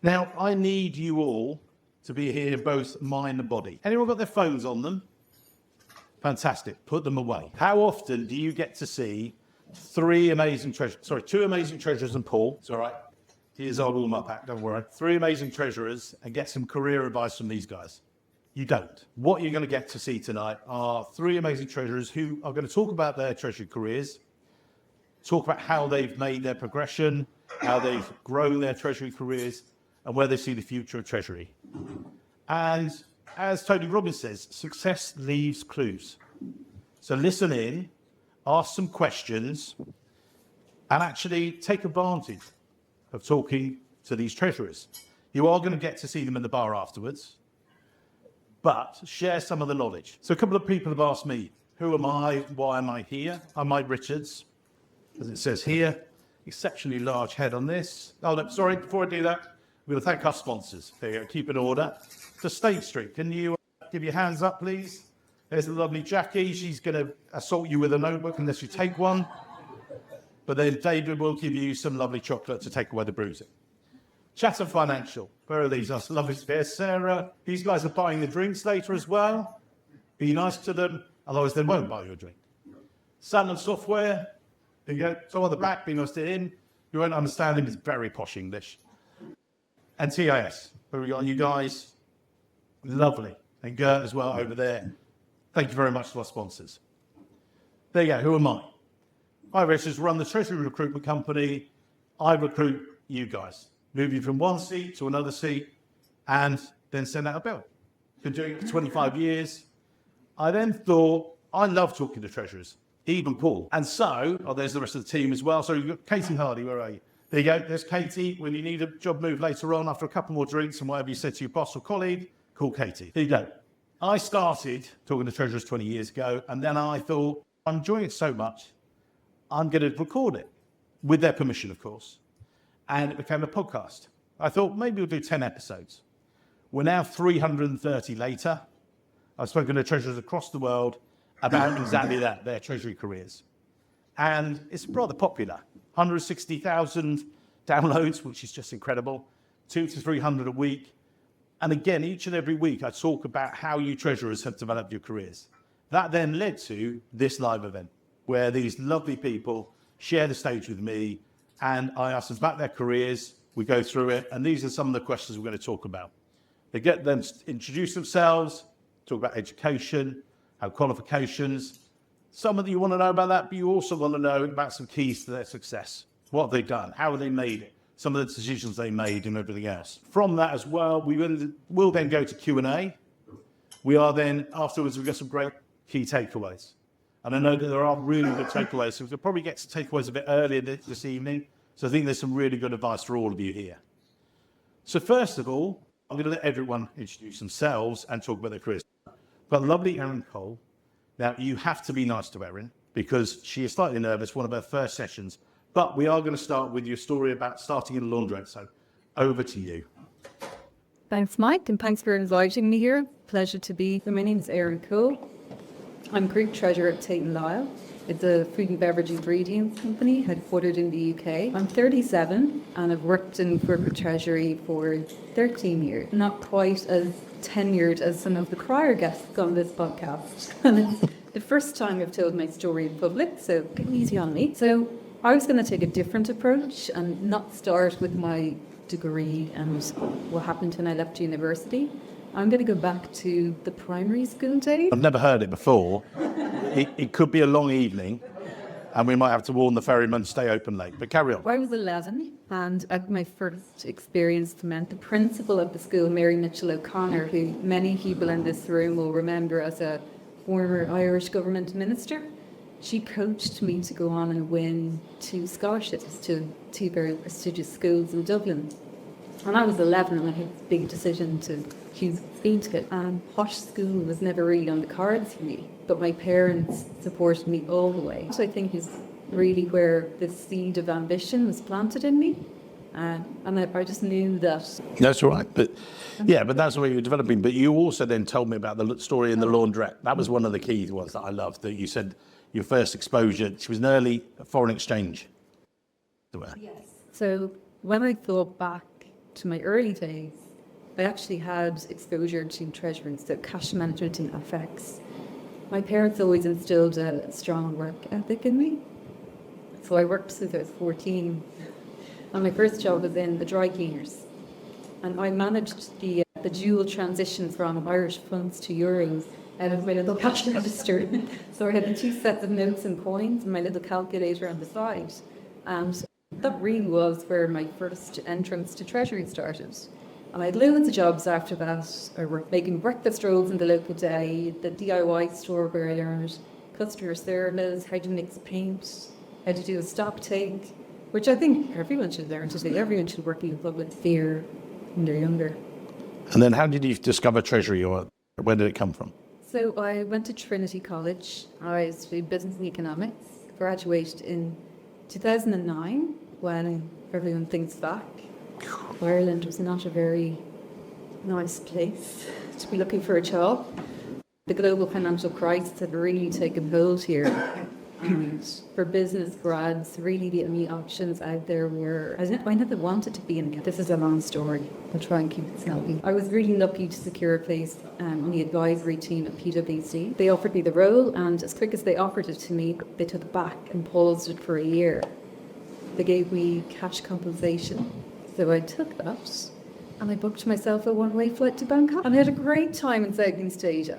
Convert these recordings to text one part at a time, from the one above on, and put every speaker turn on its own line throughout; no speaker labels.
Now, I need you all to be here, both mind and body. Anyone got their phones on them? Fantastic. Put them away. How often do you get to see two amazing treasurers and Paul? It's all right. Here's our warm-up pack, don't worry. 3 amazing treasurers and get some career advice from these guys. You don't. What you're going to get to see tonight are 3 amazing treasurers who are going to talk about their treasury careers, talk about how they've made their progression, how they've grown their treasury careers, and where they see the future of treasury. And as Tony Robbins says, success leaves clues. So listen in, ask some questions, and actually take advantage of talking to these treasurers. You are going to get to see them in the bar afterwards, but share some of the knowledge. So a couple of people have asked me, who am I? Why am I here? I'm Mike Richards, as it says here. Exceptionally large head on this. Oh, no, sorry, before I do that, we're going to thank our sponsors. There you go, keep in order. To State Street, can you give your hands up, please? There's the lovely Jackie. She's going to assault you with a notebook unless you take one. But then David will give you some lovely chocolate to take away the bruising. Chatham Financial, where are these? Us lovely spares. Sarah, these guys are buying the drinks later as well. Be nice to them, otherwise they won't buy you a drink. Sandland Software, there you go. So on the back, be nice to him. You won't understand him, it's very posh English. And TIS, where we got you guys. Lovely. And Gert as well over there. Thank you very much to our sponsors. There you go. Who am I? I run the Treasury recruitment company. I recruit you guys. Move you from one seat to another seat and then send out a bill. Been doing it for 25 years. I then thought, I love talking to treasurers, even Paul. And so, there's the rest of the team as well. So you've got Katie Hardy, where are you? There you go. There's Katie. When you need a job move later on, after a couple more drinks and whatever you said to your boss or colleague, call Katie. There you go. I started talking to treasurers 20 years ago, and then I thought, I'm enjoying it so much, I'm going to record it, with their permission, of course. And it became a podcast. I thought, maybe we'll do 10 episodes. We're now 330 later. I've spoken to treasurers across the world about exactly that, their treasury careers. And it's rather popular. 160,000 downloads, which is just incredible. 200 to 300 a week. And again, each and every week, I talk about how you treasurers have developed your careers. That then led to this live event, where these lovely people share the stage with me, and I ask them about their careers. We go through it, and these are some of the questions we're going to talk about. They get them to introduce themselves, talk about education, how qualifications. Some of you want to know about that, but you also want to know about some keys to their success. What have they done? How have they made it? Some of the decisions they made and everything else. From that as well, we'll then go to Q&A. We are then, afterwards, we've got some great key takeaways. And I know that there are really good takeaways, so we'll probably get to takeaways a bit earlier this evening. So I think there's some really good advice for all of you here. So first of all, I'm going to let everyone introduce themselves and talk about their careers. But lovely Erin Cole. Now, you have to be nice to Erin because she is slightly nervous, one of her first sessions. But we are going to start with your story about starting in a laundrette. So over to you.
Thanks, Mike, and thanks for inviting me here. Pleasure to be here. My name is Erin Cole. I'm Group Treasurer at Tate&Lyle. It's a food and beverage ingredients company headquartered in the UK. I'm 37 and I've worked in corporate treasury for 13 years. Not quite as tenured as some of the prior guests on this podcast. And it's the first time I've told my story in public, so get easy on me. So I was going to take a different approach and not start with my degree and what happened when I left university. I'm going to go back to the primary school days.
I've never heard it before. It could be a long evening and we might have to warn the ferryman to stay open late, but carry on.
I was 11 and at my first experience met the principal of the school, Mary Mitchell O'Connor, who many people in this room will remember as a former Irish government minister. She coached me to go on and win 2 scholarships to 2 very prestigious schools in Dublin. And I was 11 and I had a big decision to choose Beanticket. And posh school was never really on the cards for me, but my parents supported me all the way. Which I think is really where the seed of ambition was planted in me. And I just knew that.
That's all right. But that's the way you're developing. But you also then told me about the story in the laundrette. That was one of the key ones that I loved, that you said your first exposure, she was an early foreign exchange.
Yes. So when I thought back to my early days, I actually had exposure to treasury, so cash management and FX. My parents always instilled a strong work ethic in me. So I worked since I was 14. And my first job was in the dry cleaners. And I managed the dual transition from Irish funds to euros out of my little cash register. So I had the two sets of notes and coins and my little calculator on the side. And that really was where my first entrance to Treasury started. And I had loads of jobs after that. I worked making breakfast rolls in the local deli, the DIY store where I learned customer service, how to mix paint, how to do a stock take, which I think everyone should learn to do. Everyone should work in public fear when they're younger.
And then how did you discover Treasury, or where did it come from?
So I went to Trinity College. I studied business and economics, graduated in 2009 when everyone thinks back. Ireland was not a very nice place to be looking for a job. The global financial crisis had really taken hold here. And for business grads, really the only options out there were, I never wanted to be in, this is a long story, I'll try and keep it snappy. I was really lucky to secure a place on the advisory team at PwC. They offered me the role, and as quick as they offered it to me, they took it back and paused it for a year. They gave me cash compensation. So I took that, and I booked myself a one-way flight to Bangkok, and I had a great time in Southeast Asia.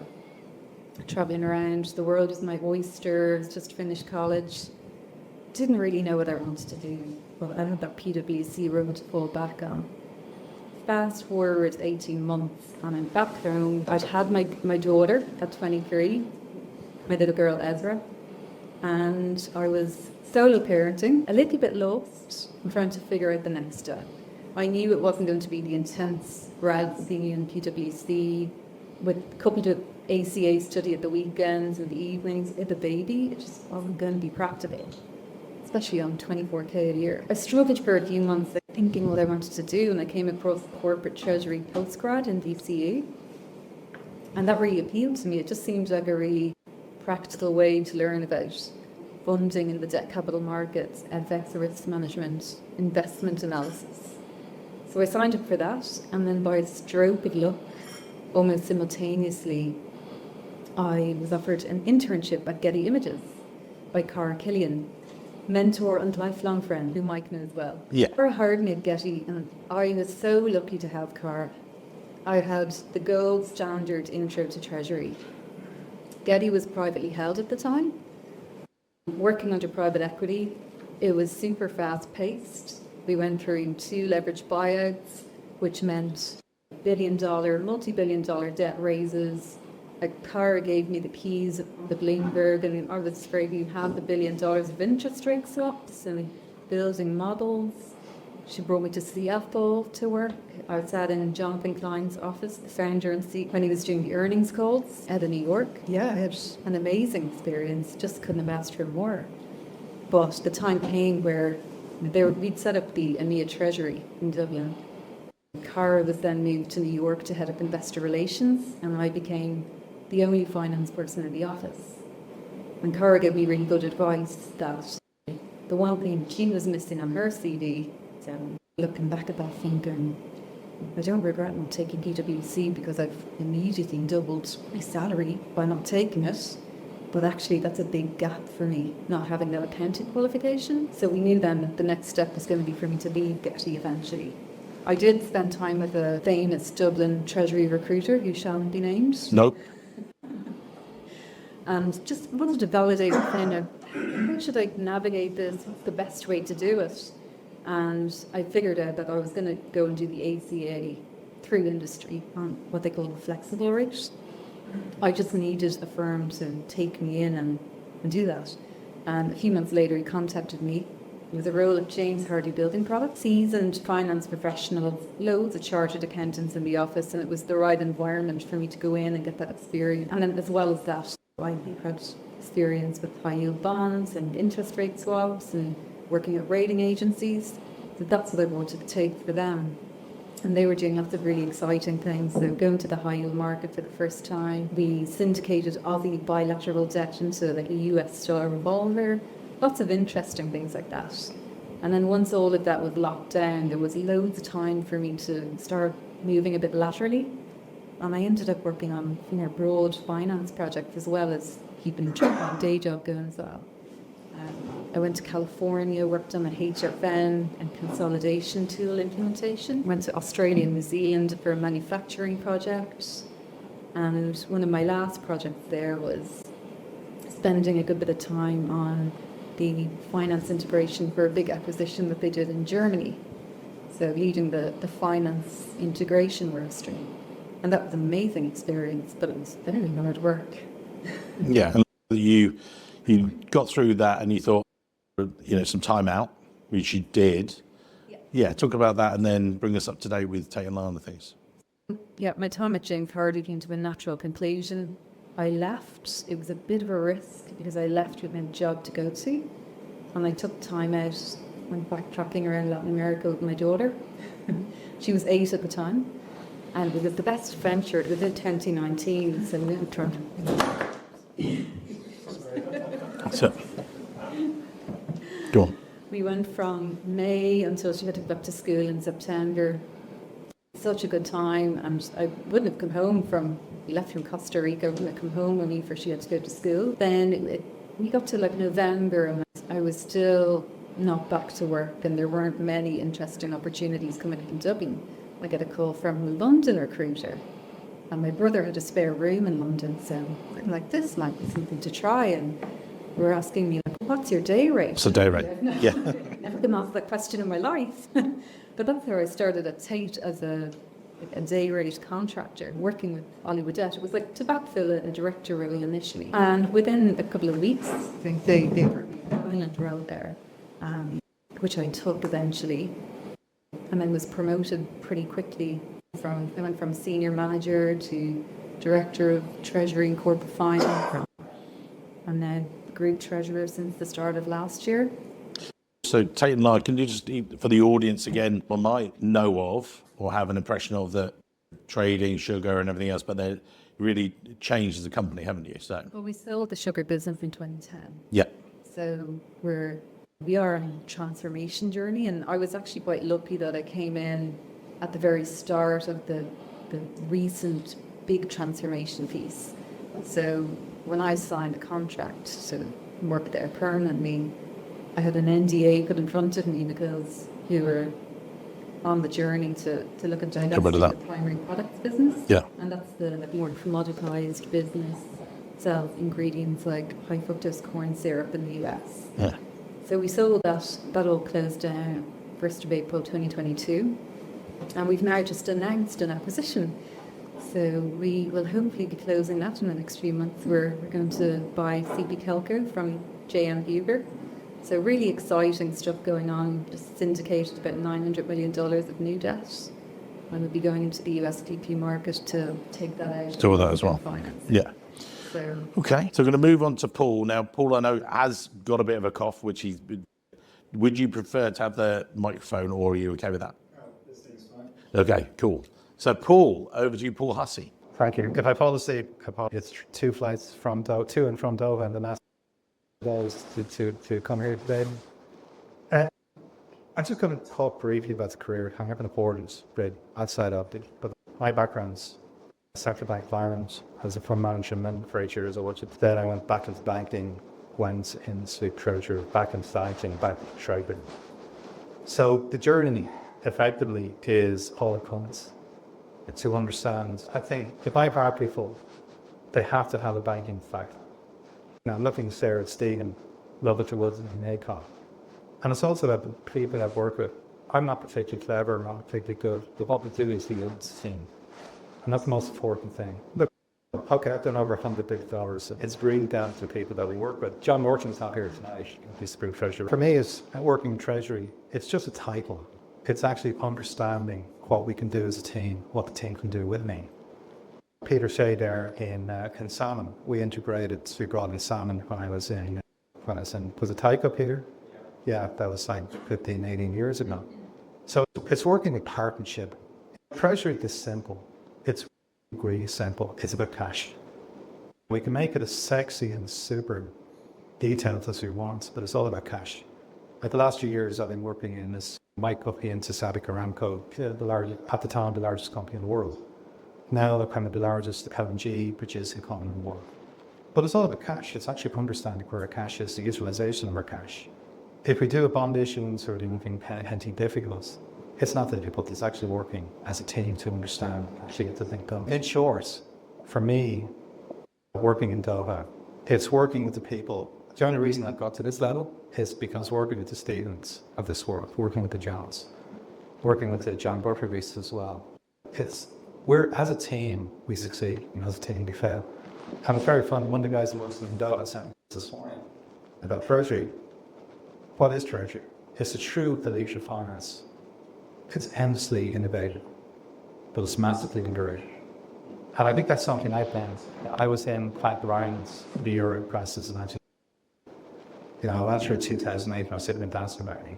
Traveling around, the world was my oyster, just finished college. Didn't really know what I wanted to do, but I had that PwC role to fall back on. Fast forward 18 months, and I'm back home. I'd had my daughter at 23, my little girl Ezra, and I was solo parenting, a little bit lost, and trying to figure out the next step. I knew it wasn't going to be the intense grad thing in PwC, with a couple of ACA study at the weekends and the evenings. With the baby, it just wasn't going to be practical, especially on 24k a year. I struggled for a few months thinking what I wanted to do, and I came across corporate treasury postgrad in DCA, and that really appealed to me. It just seemed like a really practical way to learn about funding in the debt capital markets, FX risk management, investment analysis. So I signed up for that, and then by a stroke of luck, almost simultaneously, I was offered an internship at Getty Images by Cara Killian, mentor and lifelong friend who Mike knows well.
Yeah.
Cara hired me at Getty, and I was so lucky to have Cara. I had the gold standard intro to Treasury. Getty was privately held at the time. Working under private equity, it was super fast-paced. We went through 2 leveraged buyouts, which meant billion-dollar, multi-billion-dollar debt raises. Cara gave me the keys of the Bloomberg, and I was afraid you have the $1 billion of interest rate swaps and building models. She brought me to Seattle to work. I sat in Jonathan Klein's office, the founder and CEO, when he was doing the earnings calls out of New York. Yeah, I had an amazing experience. Just couldn't have asked for more. But the time came where we'd set up the Emir Treasury in Dublin. Cara was then moved to New York to head up investor relations, and I became the only finance person in the office. And Cara gave me really good advice that the one thing she was missing on her CV, so looking back at that thinking, I don't regret not taking PwC because I've immediately doubled my salary by not taking it. But actually, that's a big gap for me, not having that accounting qualification. So we knew then that the next step was going to be for me to leave Getty eventually. I did spend time with a famous Dublin Treasury recruiter who shall not be named.
Nope.
And just wanted to validate kind of how should I navigate this? What's the best way to do it? And I figured out that I was going to go and do the ACA through industry on what they call a flexible rate. I just needed a firm to take me in and do that. And a few months later, he contacted me. It was a role at James Hardy Building Products, seasoned finance professional, loads of chartered accountants in the office, and it was the right environment for me to go in and get that experience. And then as well as that, I had experience with high yield bonds and interest rate swaps and working at rating agencies. So that's what I wanted to take for them. And they were doing lots of really exciting things. So going to the high yield market for the first time. We syndicated Aussie bilateral debt into like a US style revolver. Lots of interesting things like that. And then once all of that was locked down, there was loads of time for me to start moving a bit laterally. And I ended up working on broad finance projects as well as keeping my day job going as well. I went to California, worked on a HFN and consolidation tool implementation. Went to Australia and New Zealand for a manufacturing project. And one of my last projects there was spending a good bit of time on the finance integration for a big acquisition that they did in Germany. So leading the finance integration work stream. And that was an amazing experience, but it was very hard work.
Yeah, and you got through that and you thought, some time out, which you did. Yeah, talk about that and then bring us up to date with Tate&Lyle and the things.
Yeah, my time at James Hardie came to a natural conclusion. I left. It was a bit of a risk because I left with no job to go to. And I took time out, went backtracking around Latin America with my daughter. She was 8 at the time. And it was the best venture. It was in 2019, so we didn't try.
So, go on.
We went from May until she had to go back to school in September. Such a good time, and I wouldn't have come home we left from Costa Rica, I wouldn't have come home only for she had to go to school. Then we got to November and I was still not back to work and there weren't many interesting opportunities coming in Dublin. I got a call from a London recruiter and my brother had a spare room in London, so I'm like, this might be something to try, and they were asking me, what's your day rate?
What's the day rate? Yeah.
Never been asked that question in my life. But that's how I started at Tate as a day rate contractor, working with Hollywoodette. It was like to backfill a director role initially. And within a couple of weeks, I think they were permanent role there, which I took eventually. And then was promoted pretty quickly. I went from senior manager to director of Treasury and Corporate Finance. I'm now group treasurer since the start of last year.
So Tate&Lyle, can you just, for the audience again, one might know of or have an impression of the trading, sugar and everything else, but they really changed as a company, haven't you? So.
Well, we sold the sugar business in 2010.
Yeah.
So we are on a transformation journey, and I was actually quite lucky that I came in at the very start of the recent big transformation piece. So when I signed a contract to work there permanently, I had an NDA put in front of me because we were on the journey to look at divesting the primary products business.
Yeah.
And that's the more commoditized business, sells ingredients like high fructose corn syrup in the US.
Yeah.
So we sold that all closed down 1st of April 2022. And we've now just announced an acquisition. So we will hopefully be closing that in the next few months. We're going to buy CP Kelco from J.M. Huber. So really exciting stuff going on. Just syndicated about $900 million of new debt. And we'll be going into the USDP market to take that out.
Do that as well.
Finance.
Yeah.
So.
Okay. So we're going to move on to Paul. Now, Paul, I know, has got a bit of a cough, would you prefer to have the microphone or are you okay with that?
This thing's fine.
Okay, cool. So Paul, over to you, Paul Hussey.
Thank you. If I fall asleep, it's 2 flights from to and from Dover and the last goes to come here today. I'm just going to talk briefly about the career. I'm having a borders really outside of it, but my background's central bank finance as a fund management for 8 years old. Then I went back into banking, went into treasury, back into banking, back to treasury. So the journey effectively is all it comes to understand. I think if I hire people, they have to have a banking fact. Now I'm looking at Sarah Stegan, love it to Woods and ACON. And it's also about the people I've worked with. I'm not particularly clever, I'm not particularly good, but what we do is the good team. And that's the most important thing. Look, okay, I've done over $100 billion. It's really down to the people that we work with. John Morton's not here tonight, he's the group treasurer. For me, it's working in treasury, it's just a title. It's actually understanding what we can do as a team, what the team can do with me. Peter Shea there in salmon, we brought in salmon when I was in, was it Tyco, Peter? Yeah, that was like 15, 18 years ago. So it's working in partnership. Treasury is simple. It's really simple. It's about cash. We can make it as sexy and super detailed as we want, but it's all about cash. Like the last few years, I've been working in this Mike Guppy into Sabic Aramco, the largest, at the time, the largest company in the world. Now they're kind of the largest LNG producing company in the world. But it's all about cash. It's actually understanding where our cash is, the utilization of our cash. If we do a bond issuance or anything difficult, it's not that difficult, it's actually working as a team to understand, actually get the thing done. In short, for me, working in Doha, it's working with the people. The only reason I've got to this level is because working with the Stevens of this world, working with the Johns, working with the John Burfordys as well. We're, as a team, we succeed, and as a team, we fail. And it's very fun. One of the guys who works in Doha sent me this morning about Treasury. What is Treasury? It's a true collection of finance. It's endlessly innovative, but it's massively underrated. And I think that's something I've learned. I was in Frank Ryan's the Euro crisis in 19. After 2008, I was sitting in Dublin.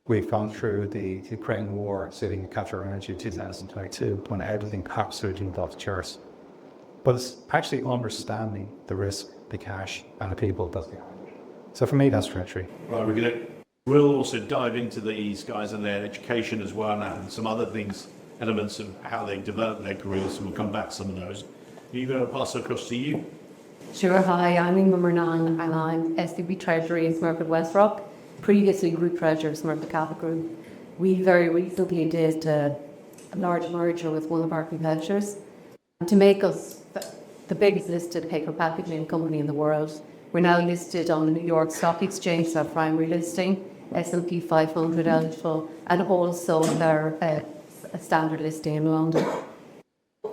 We've gone through the Ukraine war, sitting in QatarEnergy in 2022, when everything absolutely went off the charts. But it's actually understanding the risk, the cash, and the people that's behind it. So for me, that's Treasury.
Right, we'll also dive into these guys and their education as well, and some other things, elements of how they develop their careers, and we'll come back to some of those. Are you going to pass it across to you?
Sure. Hi, I'm Emir Murnane, and I'm SVP Treasury in Smurfitt Westrock, previously Group Treasurer of Smurfitt Capital Group. We very recently did a large merger with one of our competitors to make us the biggest listed paper packaging company in the world. We're now listed on the New York Stock Exchange, our primary listing, S&P 500 eligible, and also their a standard listing in London.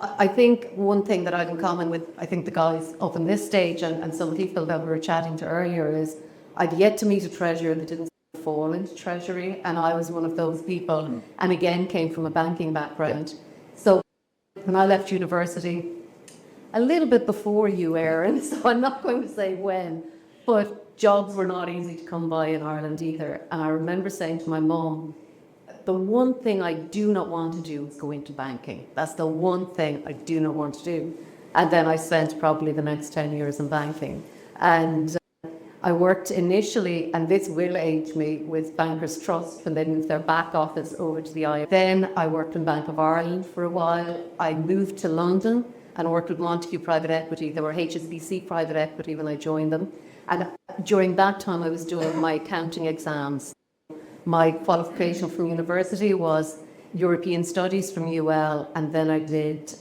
I think one thing that I have in common with, I think, the guys up in this stage and some people that we were chatting to earlier is I've yet to meet a treasurer that didn't fall into Treasury, and I was one of those people, and again came from a banking background. So when I left university, a little bit before you, Erin, so I'm not going to say when, but jobs were not easy to come by in Ireland either. And I remember saying to my mum, the one thing I do not want to do is go into banking. That's the one thing I do not want to do. And then I spent probably the next 10 years in banking. And I worked initially, and this will age me, with Bankers Trust, and they moved their back office over to the IFA. Then I worked in Bank of Ireland for a while. I moved to London and worked with Montague Private Equity. They were HSBC Private Equity when I joined them. And during that time, I was doing my accounting exams. My qualification from university was European Studies from UL, and then I did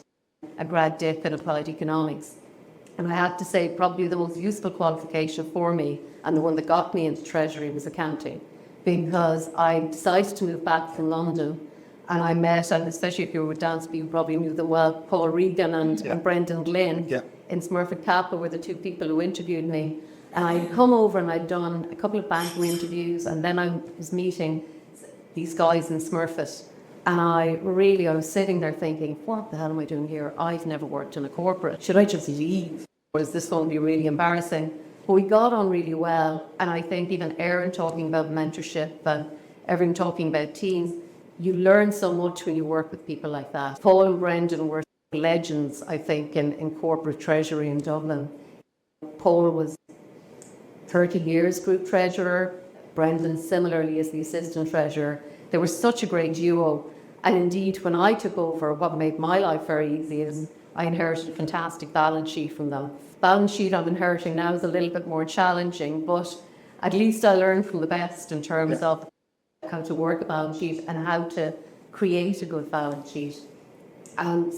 a grad dip in Applied Economics. And I have to say, probably the most useful qualification for me, and the one that got me into Treasury, was accounting, because I decided to move back from London, and I met, and especially if you were with Dansby, you probably knew them well, Paul Regan and Brendan Glynn in Smurfitt Capital were the two people who interviewed me. And I'd come over and I'd done a couple of banking interviews, and then I was meeting these guys in Smurfitt. And I was sitting there thinking, what the hell am I doing here? I've never worked in a corporate. Should I just leave? Or is this going to be really embarrassing? But we got on really well. And I think even Erin talking about mentorship and everyone talking about teams, you learn so much when you work with people like that. Paul and Brendan were legends, I think, in corporate treasury in Dublin. Paul was 30 years group treasurer. Brendan similarly as the assistant treasurer. They were such a great duo. And indeed, when I took over, what made my life very easy is I inherited a fantastic balance sheet from them. Balance sheet I'm inheriting now is a little bit more challenging, but at least I learned from the best in terms of how to work a balance sheet and how to create a good balance sheet. And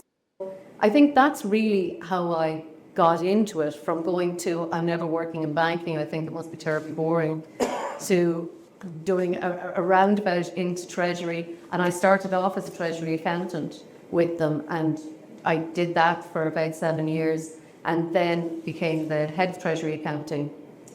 I think that's really how I got into it, from going to, I'm never working in banking, I think it must be terribly boring, to doing a roundabout into Treasury. And I started off as a Treasury accountant with them, and I did that for about 7 years, and then became the head of Treasury accounting.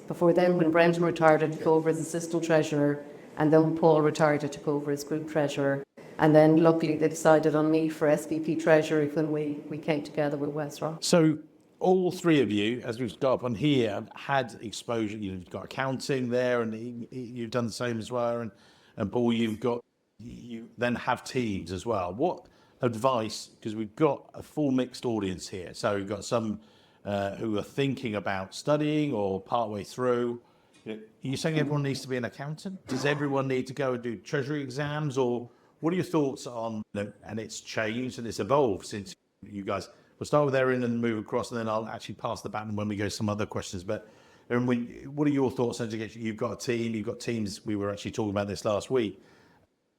Before then, when Brendan retired, I took over as assistant treasurer, and then when Paul retired, I took over as group treasurer. And then luckily they decided on me for SVP Treasury when we came together with Westrock.
So all three of you, as we've got up on here, had exposure. You've got accounting there, and you've done the same as well. And Paul, you then have teams as well. What advice, because we've got a full mixed audience here. So we've got some who are thinking about studying or partway through. Are you saying everyone needs to be an accountant? Does everyone need to go and do Treasury exams? Or what are your thoughts on, and it's changed and it's evolved since you guys, we'll start with Erin and move across, and then I'll actually pass the baton when we go to some other questions. But Erin, what are your thoughts on education? You've got a team, you've got teams, we were actually talking about this last week,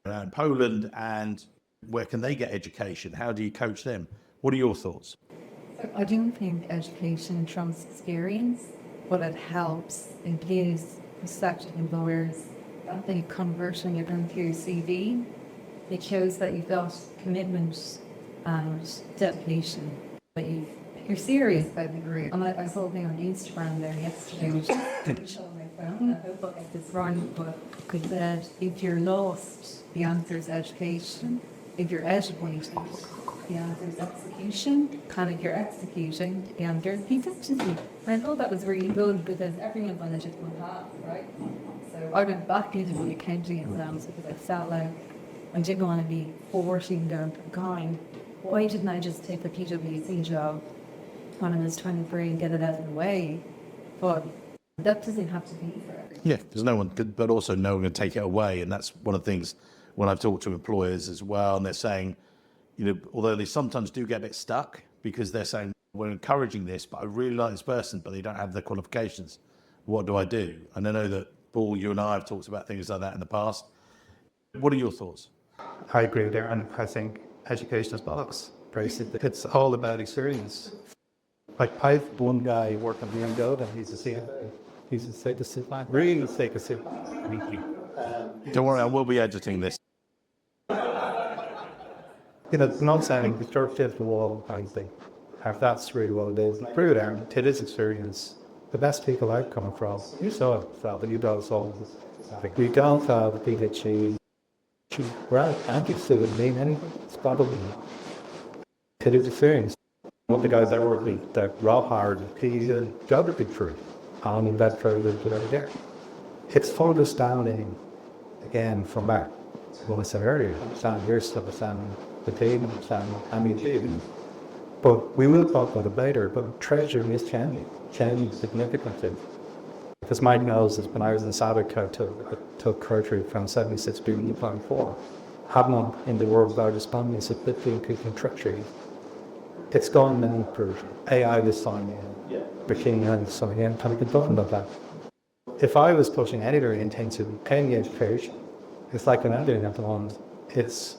around Poland, and where can they get education? How do you coach them? What are your thoughts?
I don't think education trumps experience, but it helps. It gives prospective employers that they converting it into your CV. It shows that you've got commitment and dedication, that you're serious about the career. And I saw a thing on Instagram there yesterday, which I showed my phone. I hope I get this wrong, but it said, if you're lost, the answer is education. If you're educated, the answer is execution. And if you're executing, the answer is efficiency. I thought that was really good because everyone on it just one path, right? So I went back into the accounting exams because I felt like I didn't want to be forcing them going. Why didn't I just take the PwC job when I was 23 and get it out of the way? But that doesn't have to be for everyone.
Yeah, there's no one, but also no one can take it away. And that's one of the things when I've talked to employers as well, and they're saying, although they sometimes do get a bit stuck because they're saying, we're encouraging this, but I really like this person, but they don't have the qualifications. What do I do? And I know that, Paul, you and I have talked about things like that in the past. What are your thoughts?
I agree with Erin. I think education is bollocks. Basically, it's all about experience. Like, I've one guy working in the and he's a CFA. He's a state of sit back. Really take a sit back weekly.
Don't worry, I will be editing this.
Not saying the church is the wall kind of thing. If that's really what it is. Agree with Erin. It is experience. The best people I've come across, you saw it, Sal, but you don't solve this. We don't have the PhD. Well, interested in mean anything. It's probably it is experience. One of the guys I work with, that Rob Howard, he's a geography tree. I'm in Bedford, over there. It's further astounding, again, from back. What I said earlier, understand your stuff, understand the team, understand Emir. But we will talk about it later, but Treasury is changing significantly. Because Mike knows that when I was in Sabic, I took Treasury from 76 billion to 24. Having in the world's largest company, so 15 people in Treasury. It's gone now for AI this time, machine learning, so again, can we be talking about that? If I was pushing anything into any education, it's like an editing at the moment. It's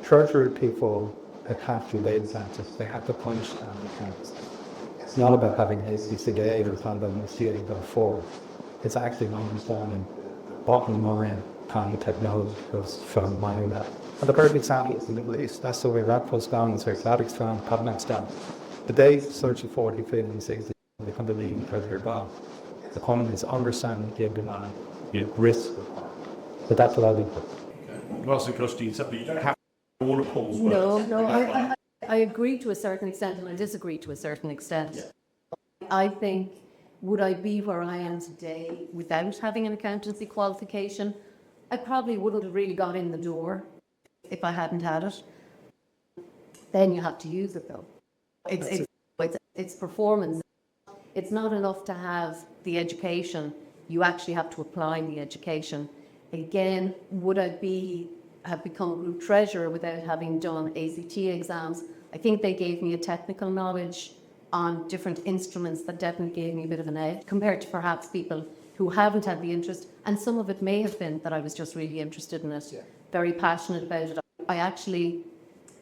Treasury people that have to be data scientists. They have to understand the accounts. It's not about having ACCA or London CA before. It's actually understanding bottom line kind of technology goes from mining that. And the perfect example is the Middle East. That's the way that goes down, it's where Vladic's down, Padman's down. The day searching 40, 50, 60, they come to the Treasury bomb. The companies understand the demand, risk. But that's what I think.
Well, so you don't have all of Paul's
work. No, I agree to a certain extent and I disagree to a certain extent. Yeah. I think, would I be where I am today without having an accountancy qualification? I probably wouldn't have really got in the door if I hadn't had it. Then you have to use it though. It's performance. It's not enough to have the education. You actually have to apply the education. Again, would I have become group treasurer without having done ACT exams? I think they gave me a technical knowledge on different instruments that definitely gave me a bit of an edge compared to perhaps people who haven't had the interest. And some of it may have been that I was just really interested in it, very passionate about it.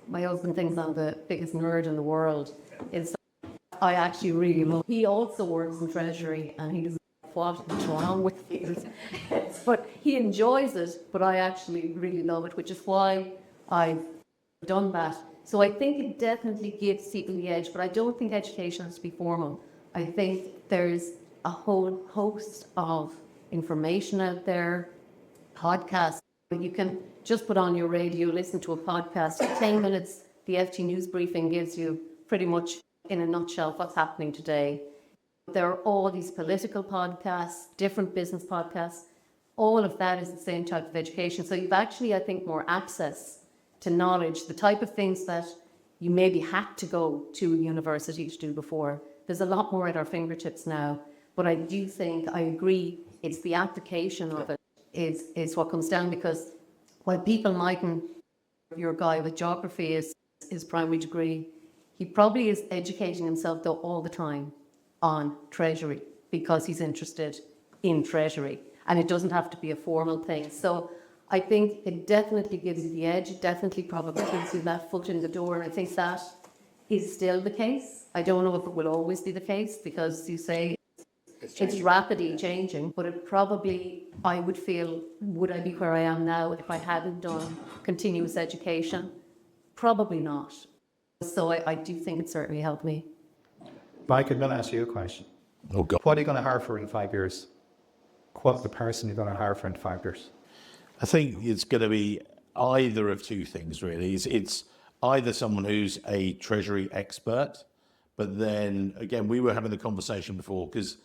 My husband thinks I'm the biggest nerd in the world. I actually really love. He also works in Treasury and he doesn't know what's wrong with it. But he enjoys it, but I actually really love it, which is why I've done that. So I think it definitely gives people the edge, but I don't think education has to be formal. I think there's a whole host of information out there, podcasts. You can just put on your radio, listen to a podcast. 10 minutes, the FT News briefing gives you pretty much in a nutshell what's happening today. There are all these political podcasts, different business podcasts. All of that is the same type of education. So you've actually, I think, more access to knowledge, the type of things that you maybe had to go to university to do before. There's a lot more at our fingertips now. But I do think, I agree It's the application of it is what comes down, because while people mightn't, your guy with geography is his primary degree, he probably is educating himself though all the time on Treasury because he's interested in Treasury, and it doesn't have to be a formal thing. So I think it definitely gives you the edge. It definitely probably gives you that foot in the door, and I think that is still the case. I don't know if it will always be the case because you say it's rapidly changing, but it probably, I would feel, would I be where I am now if I hadn't done continuous education? Probably not. So I do think it certainly helped me.
Mike, I'm going to ask you a question.
Oh, God.
What are you going to hire for in 5 years? What's the person you're going to hire for in 5 years?
I think it's going to be either of two things, really. It's either someone who's a Treasury expert, but then, again, we were having the conversation before, because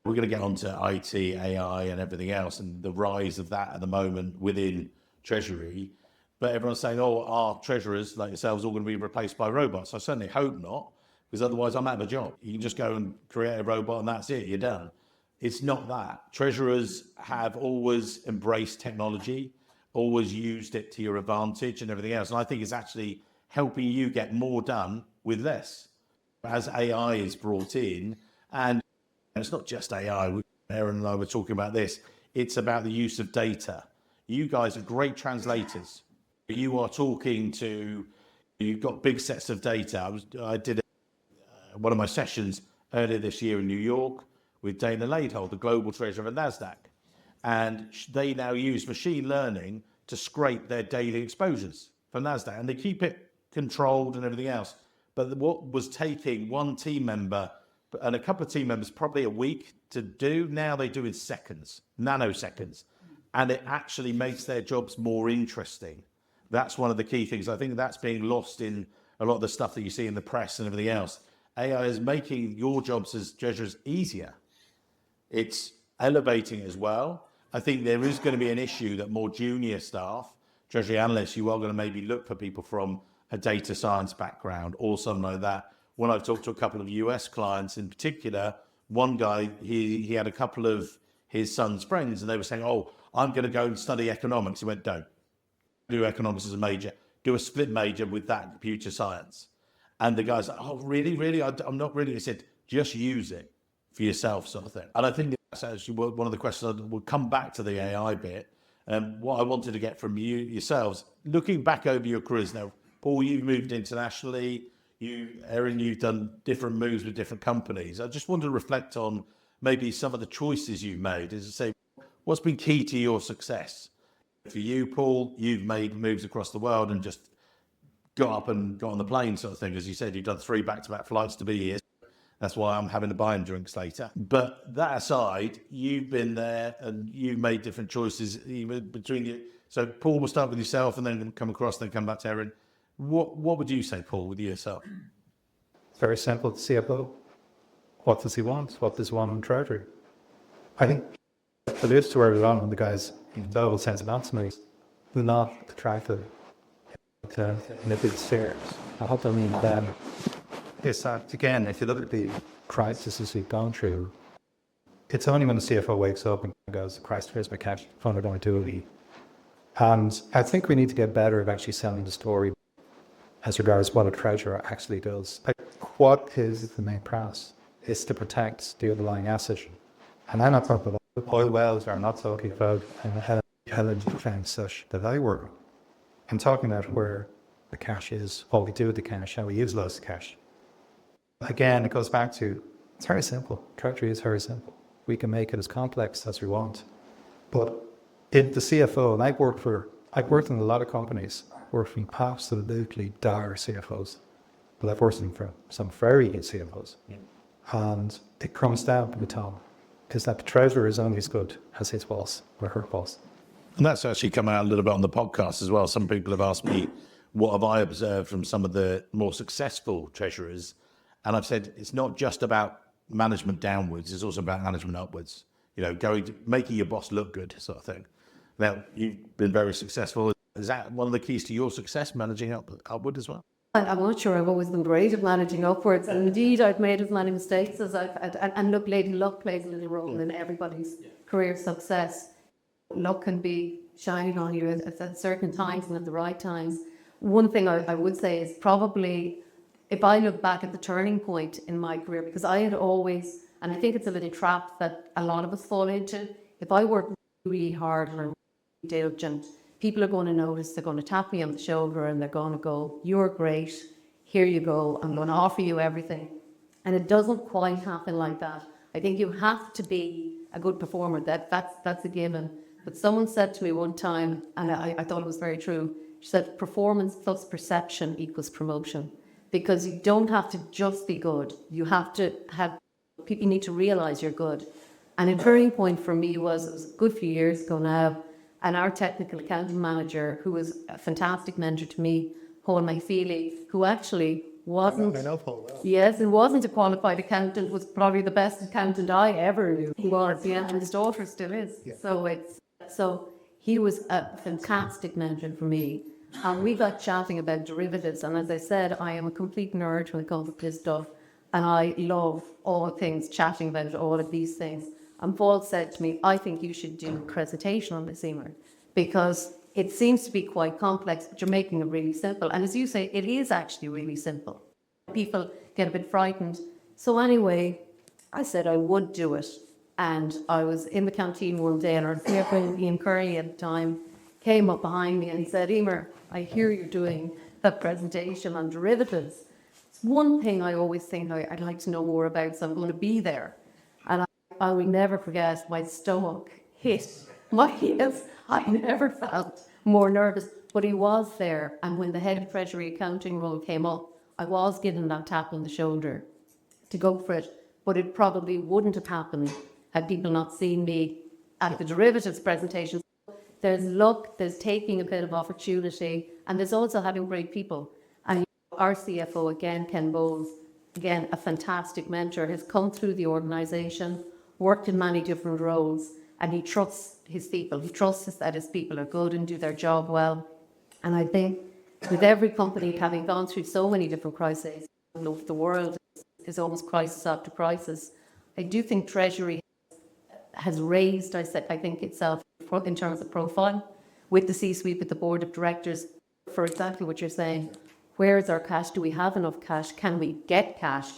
we're going to get onto IT, AI, and everything else, and the rise of that at the moment within Treasury. But everyone's saying, oh, our treasurers, like yourselves, are all going to be replaced by robots. I certainly hope not, because otherwise I'm out of a job. You can just go and create a robot and that's it, you're done. It's not that. Treasurers have always embraced technology, always used it to your advantage and everything else. And I think it's actually helping you get more done with less. As AI is brought in, and it's not just AI, Erin and I were talking about this, it's about the use of data. You guys are great translators. You are talking to, you've got big sets of data. I did one of my sessions earlier this year in New York with Tate&Lyle, the global treasurer of NASDAQ. And they now use machine learning to scrape their daily exposures from NASDAQ. And they keep it controlled and everything else. But what was taking one team member and a couple of team members probably a week to do, now they do in seconds, nanoseconds. And it actually makes their jobs more interesting. That's one of the key things. I think that's being lost in a lot of the stuff that you see in the press and everything else. AI is making your jobs as treasurers easier. It's elevating as well. I think there is going to be an issue that more junior staff, treasury analysts, you are going to maybe look for people from a data science background or something like that. When I've talked to a couple of US clients in particular, one guy, he had a couple of his son's friends and they were saying, oh, I'm going to go and study economics. He went, don't do economics as a major, do a split major with that computer science. And the guy's like, oh, really? I'm not really. He said, just use it for yourself, sort of thing. And I think that's actually one of the questions. We'll come back to the AI bit. What I wanted to get from yourselves, looking back over your careers now, Paul, you've moved internationally. Erin, you've done different moves with different companies. I just wanted to reflect on maybe some of the choices you've made. As I say, what's been key to your success? For you, Paul, you've made moves across the world and just got up and got on the plane, sort of thing. As you said, you've done 3 back-to-back flights to be here. That's why I'm having to buy him drinks later. But that aside, you've been there and you've made different choices even between you. So Paul, we'll start with yourself and then come across, then come back to Erin. What would you say, Paul, with yourself?
It's very simple. The CFO. What does he want? What does he want in Treasury? I think it alludes to earlier on when the guys in the double sense of anatomy will not attractive to nipple stairs. I hope I mean that is that, again, if you look at the crises we've gone through, it's only when the CFO wakes up and goes, Christ, here's my cash, funded on duty. And I think we need to get better at actually selling the story as regards what a treasurer actually does. Like, what is the main premise? It's to protect the underlying asset. And I'm not talking about oil wells, or I'm not talking about Helen defense such that I work on. I'm talking about where the cash is, what we do with the cash, how we use loads of cash. Again, it goes back to, it's very simple. Treasury is very simple. We can make it as complex as we want. But in the CFO, and I've worked in a lot of companies, worked from absolutely dire CFOs, but I've worked from some very good CFOs. Yeah. And it comes down to the top, because that the treasurer is only as good as his boss or her boss.
And that's actually come out a little bit on the podcast as well. Some people have asked me, what have I observed from some of the more successful treasurers? And I've said, it's not just about management downwards, it's also about management upwards. You know, making your boss look good, sort of thing. Now, you've been very successful. Is that one of the keys to your success, managing upward as well?
I'm not sure I've always been great at managing upwards, and indeed I've made as many mistakes as and look, Lady Luck plays a little role in everybody's career success. Luck can be shining on you at certain times and at the right times. One thing I would say is probably, if I look back at the turning point in my career, because I had always, and I think it's a little trap that a lot of us fall into, if I work really hard or diligent, people are going to notice, they're going to tap me on the shoulder and they're going to go, you're great, here you go, I'm going to offer you everything. And it doesn't quite happen like that. I think you have to be a good performer, that's a given. But someone said to me one time, and I thought it was very true, she said, performance plus perception equals promotion. Because you don't have to just be good, you have to have, people need to realise you're good. And a turning point for me was, it was a good few years ago now, and our technical accounting manager, who was a fantastic mentor to me, Paul McFeely, who actually wasn't,
I know Paul well.
yes, and wasn't a qualified accountant, was probably the best accountant I ever knew. He was, yeah, and his daughter still is.
Yeah.
So he was a fantastic mentor for me. And we got chatting about derivatives, and as I said, I am a complete nerd when it comes to this stuff, and I love all things, chatting about all of these things. And Paul said to me, I think you should do a presentation on this, Emir, because it seems to be quite complex, but you're making it really simple. And as you say, it is actually really simple. People get a bit frightened. So anyway, I said I would do it. And I was in the canteen one day, and our CFO, Ian Curry at the time, came up behind me and said, Emir, I hear you're doing a presentation on derivatives. It's one thing I always think I'd like to know more about, so I'm going to be there. And I will never forget, my stomach hit my heels. I never felt more nervous, but he was there. And when the head of Treasury accounting role came up, I was given that tap on the shoulder to go for it, but it probably wouldn't have happened had people not seen me at the derivatives presentation. There's luck, there's taking a bit of opportunity, and there's also having great people. And our CFO, again, Ken Bowles, again, a fantastic mentor, has come through the organisation, worked in many different roles, and he trusts his people. He trusts that his people are good and do their job well. And I think with every company having gone through so many different crises, the world is almost crisis after crisis, I do think Treasury has raised, I think, itself in terms of profile with the C-suite, with the board of directors, for exactly what you're saying. Where is our cash? Do we have enough cash? Can we get cash?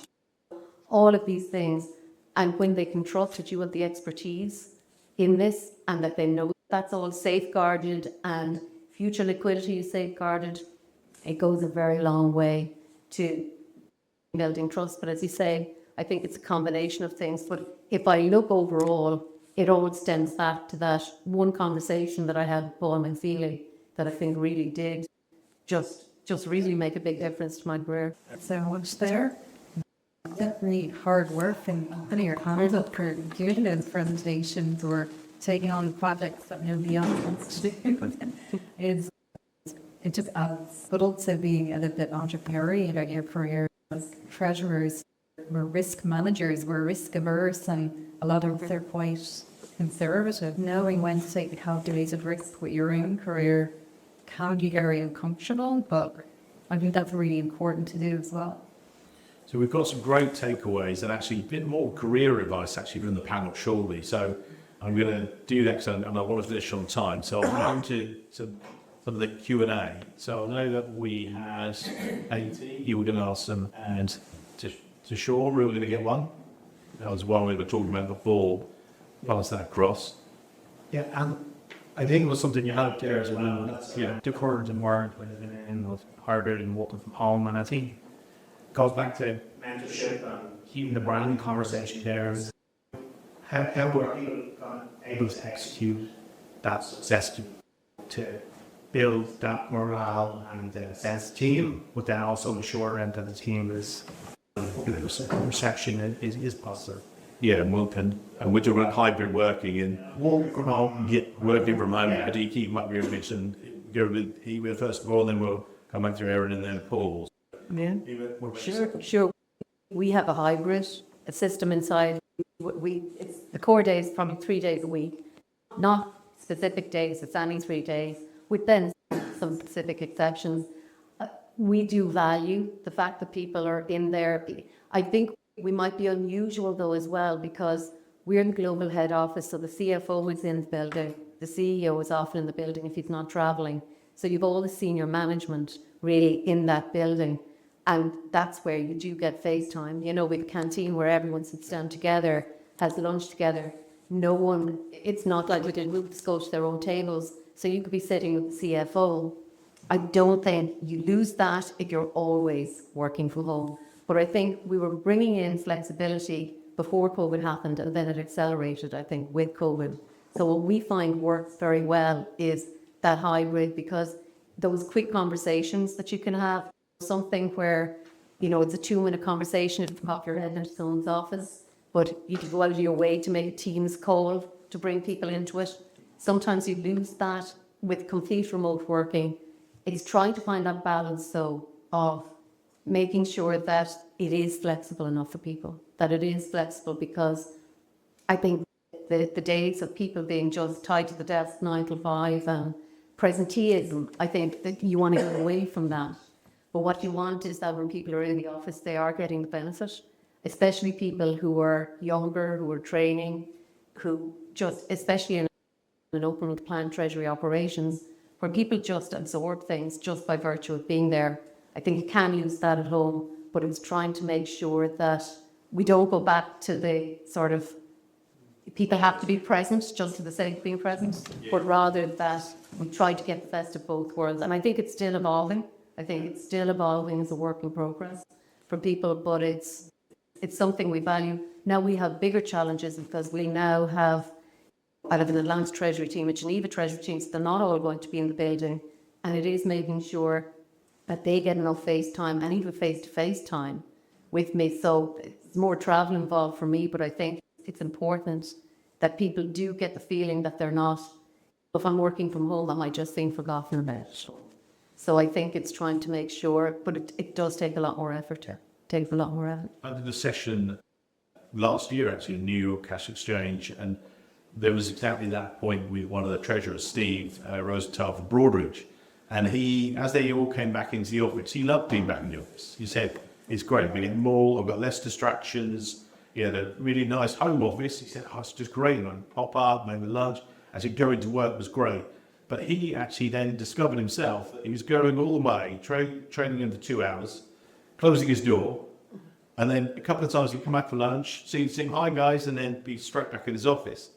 All of these things. And when they can trust that you have the expertise in this, and that they know that's all safeguarded and future liquidity is safeguarded, it goes a very long way to building trust. But as you say, I think it's a combination of things. But if I look overall, it all stems back to that one conversation that I had with Paul McFeely that I think really did just really make a big difference to my career.
So much there. Definitely hard work and putting your hands up for doing those presentations or taking on projects that nobody else wants to do. It took us, but also being a little bit entrepreneurial about your career. As treasurers, we're risk managers, we're risk averse, and a lot of they're quite conservative. Knowing when to take the calculated risk with your own career can be very uncomfortable, but I think that's really important to do as well.
So we've got some great takeaways and actually a bit more career advice actually from the panel shortly. So I'm going to do that and I want to finish on time. So I'll go to some of the Q&A. So I know that we had 80, you were going to ask them, and to Sean, we were going to get one. That was one we were talking about before. Pass that across.
Yeah, and I think it was something you had there as well. That's, the current environment when it was harder than working from home, and I think it goes back to mentorship and keeping the brand conversation there. How were people able to execute that success to build that morale and sense team, but then also ensure that the team is perception is positive.
Yeah, and we're talking about hybrid working and
Work from home.
working from home. How do you keep up your image and go with Emir first of all, and then we'll come back to Erin and then Paul.
Yeah, sure. We have a hybrid system inside. It's the core days from 3 days a week, not specific days. It's only 3 days, with then some specific exceptions. we do value the fact that people are in there. I think we might be unusual though as well, because we're in the global head office, so the CFO is in the building, the CEO is often in the building if he's not travelling. So you've all the senior management really in that building, and that's where you do get FaceTime. You know, with a canteen where everyone sits down together, has lunch together. No one, it's not like we did groups go to their own tables, so you could be sitting with the CFO. I don't think you lose that if you're always working from home. But I think we were bringing in flexibility before COVID happened, and then it accelerated, I think, with COVID. So what we find works very well is that hybrid, because those quick conversations that you can have, something where, you know, it's a 2-minute conversation if you pop your head into someone's office, but you can go out of your way to make a Teams call to bring people into it. Sometimes you lose that with complete remote working. It's trying to find that balance, though, of making sure that it is flexible enough for people, that it is flexible, because I think the days of people being just tied to the desk 9 to 5 and presenteeism, I think that you want to get away from that. But what you want is that when people are in the office, they are getting the benefit, especially people who are younger, who are training, who just, especially in an open plan Treasury operations, where people just absorb things just by virtue of being there. I think you can use that at home, but it's trying to make sure that we don't go back to the sort of people have to be present just for the sake of being present, but rather that we try to get the best of both worlds. And I think it's still evolving. I think it's still evolving as a work in progress for people, but it's something we value. Now we have bigger challenges because we now have, I have an Atlantic Treasury team, a Geneva Treasury team, so they're not all going to be in the building. And it is making sure that they get enough face time and even face-to-face time with me. So it's more travel involved for me, but I think it's important that people do get the feeling that they're not, if I'm working from home, I might just seem forgotten about. So I think it's trying to make sure, but it does take a lot more effort. It takes a lot more effort.
I did a session last year, actually, in New York Cash Exchange, and there was exactly that point with one of the treasurers, Steve Rosenthal from Broadridge. And he, as they all came back into the office, he loved being back in the office. He said, it's great being in the mall, I've got less distractions. He had a really nice home office. He said, oh, it's just great. And I'd pop up, maybe lunch. I said, going to work was great. But he actually then discovered himself that he was going all the way, training him for 2 hours, closing his door. And then a couple of times he'd come back for lunch, saying, hi guys, and then be straight back in his office.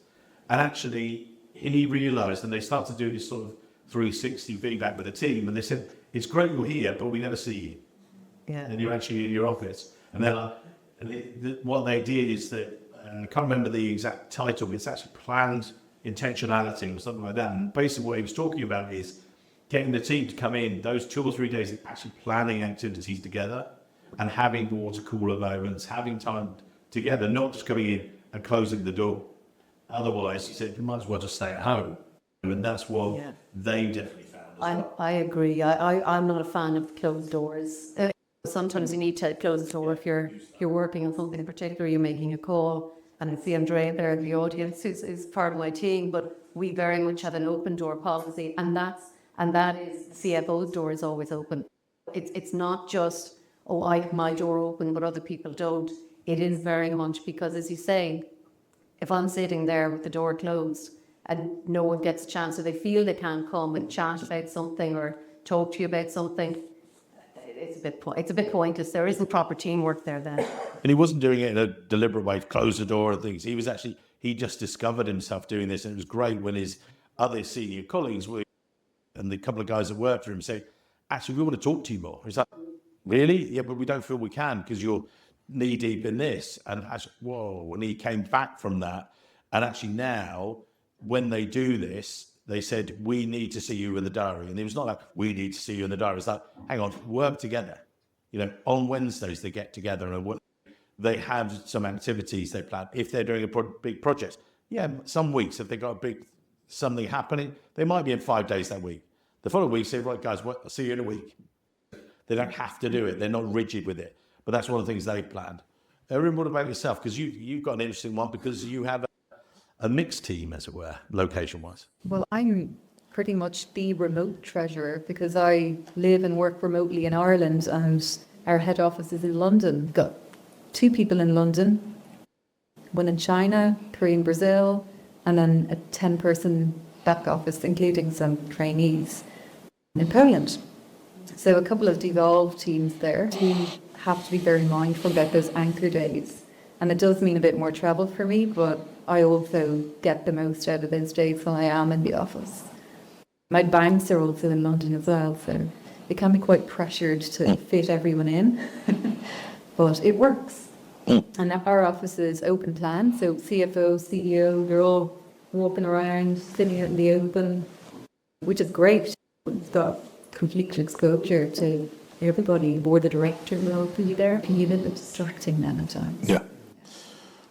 And actually, he realised, and they started to do this sort of 360 feedback with the team, and they said, it's great you're here, but we never see you.
Yeah.
And you're actually in your office. And they're like, what they did is that, I can't remember the exact title, but it's actually planned intentionality or something like that. And basically what he was talking about is getting the team to come in those 2 or 3 days of actually planning activities together and having water cooler moments, having time together, not just coming in and closing the door. Otherwise, he said, you might as well just stay at home. And that's what they definitely found.
I agree. I'm not a fan of closed doors. Sometimes you need to close the door if you're working on something in particular, you're making a call. And I see Andrea there in the audience is part of my team, but we very much have an open door policy, and that is the CFO's door is always open. It's not just, oh, I have my door open, but other people don't. It is very much because, as you say, if I'm sitting there with the door closed and no one gets a chance, or they feel they can't come and chat about something or talk to you about something, it's a bit pointless. There isn't proper teamwork there then.
And he wasn't doing it in a deliberate way to close the door and things. He just discovered himself doing this, and it was great when his other senior colleagues were, and the couple of guys that worked for him say, actually, we want to talk to you more. He's like, really? Yeah, but we don't feel we can because you're knee deep in this. And actually, whoa, and he came back from that. And actually now, when they do this, they said, we need to see you in the diary. And it was not like, we need to see you in the diary. It's like, hang on, work together. You know, on Wednesdays, they get together and they have some activities they plan. If they're doing a big project, yeah, some weeks, if they've got a big something happening, they might be in 5 days that week. The following week, say, right, guys, I'll see you in a week. They don't have to do it. They're not rigid with it. But that's one of the things they've planned. Erin, what about yourself? Because you've got an interesting one because you have a mixed team, as it were, location-wise.
Well, I'm pretty much be remote treasurer because I live and work remotely in Ireland and our head office is in London. Got 2 people in London, 1 in China, 3 in Brazil, and then a 10-person back office, including some trainees in Poland. So a couple of devolved teams there who have to be very mindful about those anchor days. And it does mean a bit more travel for me, but I also get the most out of those days when I am in the office. My banks are also in London as well, so it can be quite pressured to fit everyone in, but it works. And our office is open plan, so CFO, CEO, they're all walking around, sitting out in the open, which is great. It's got complete exposure to everybody. Board of director will be there. Can you be a bit distracting then at times?
Yeah.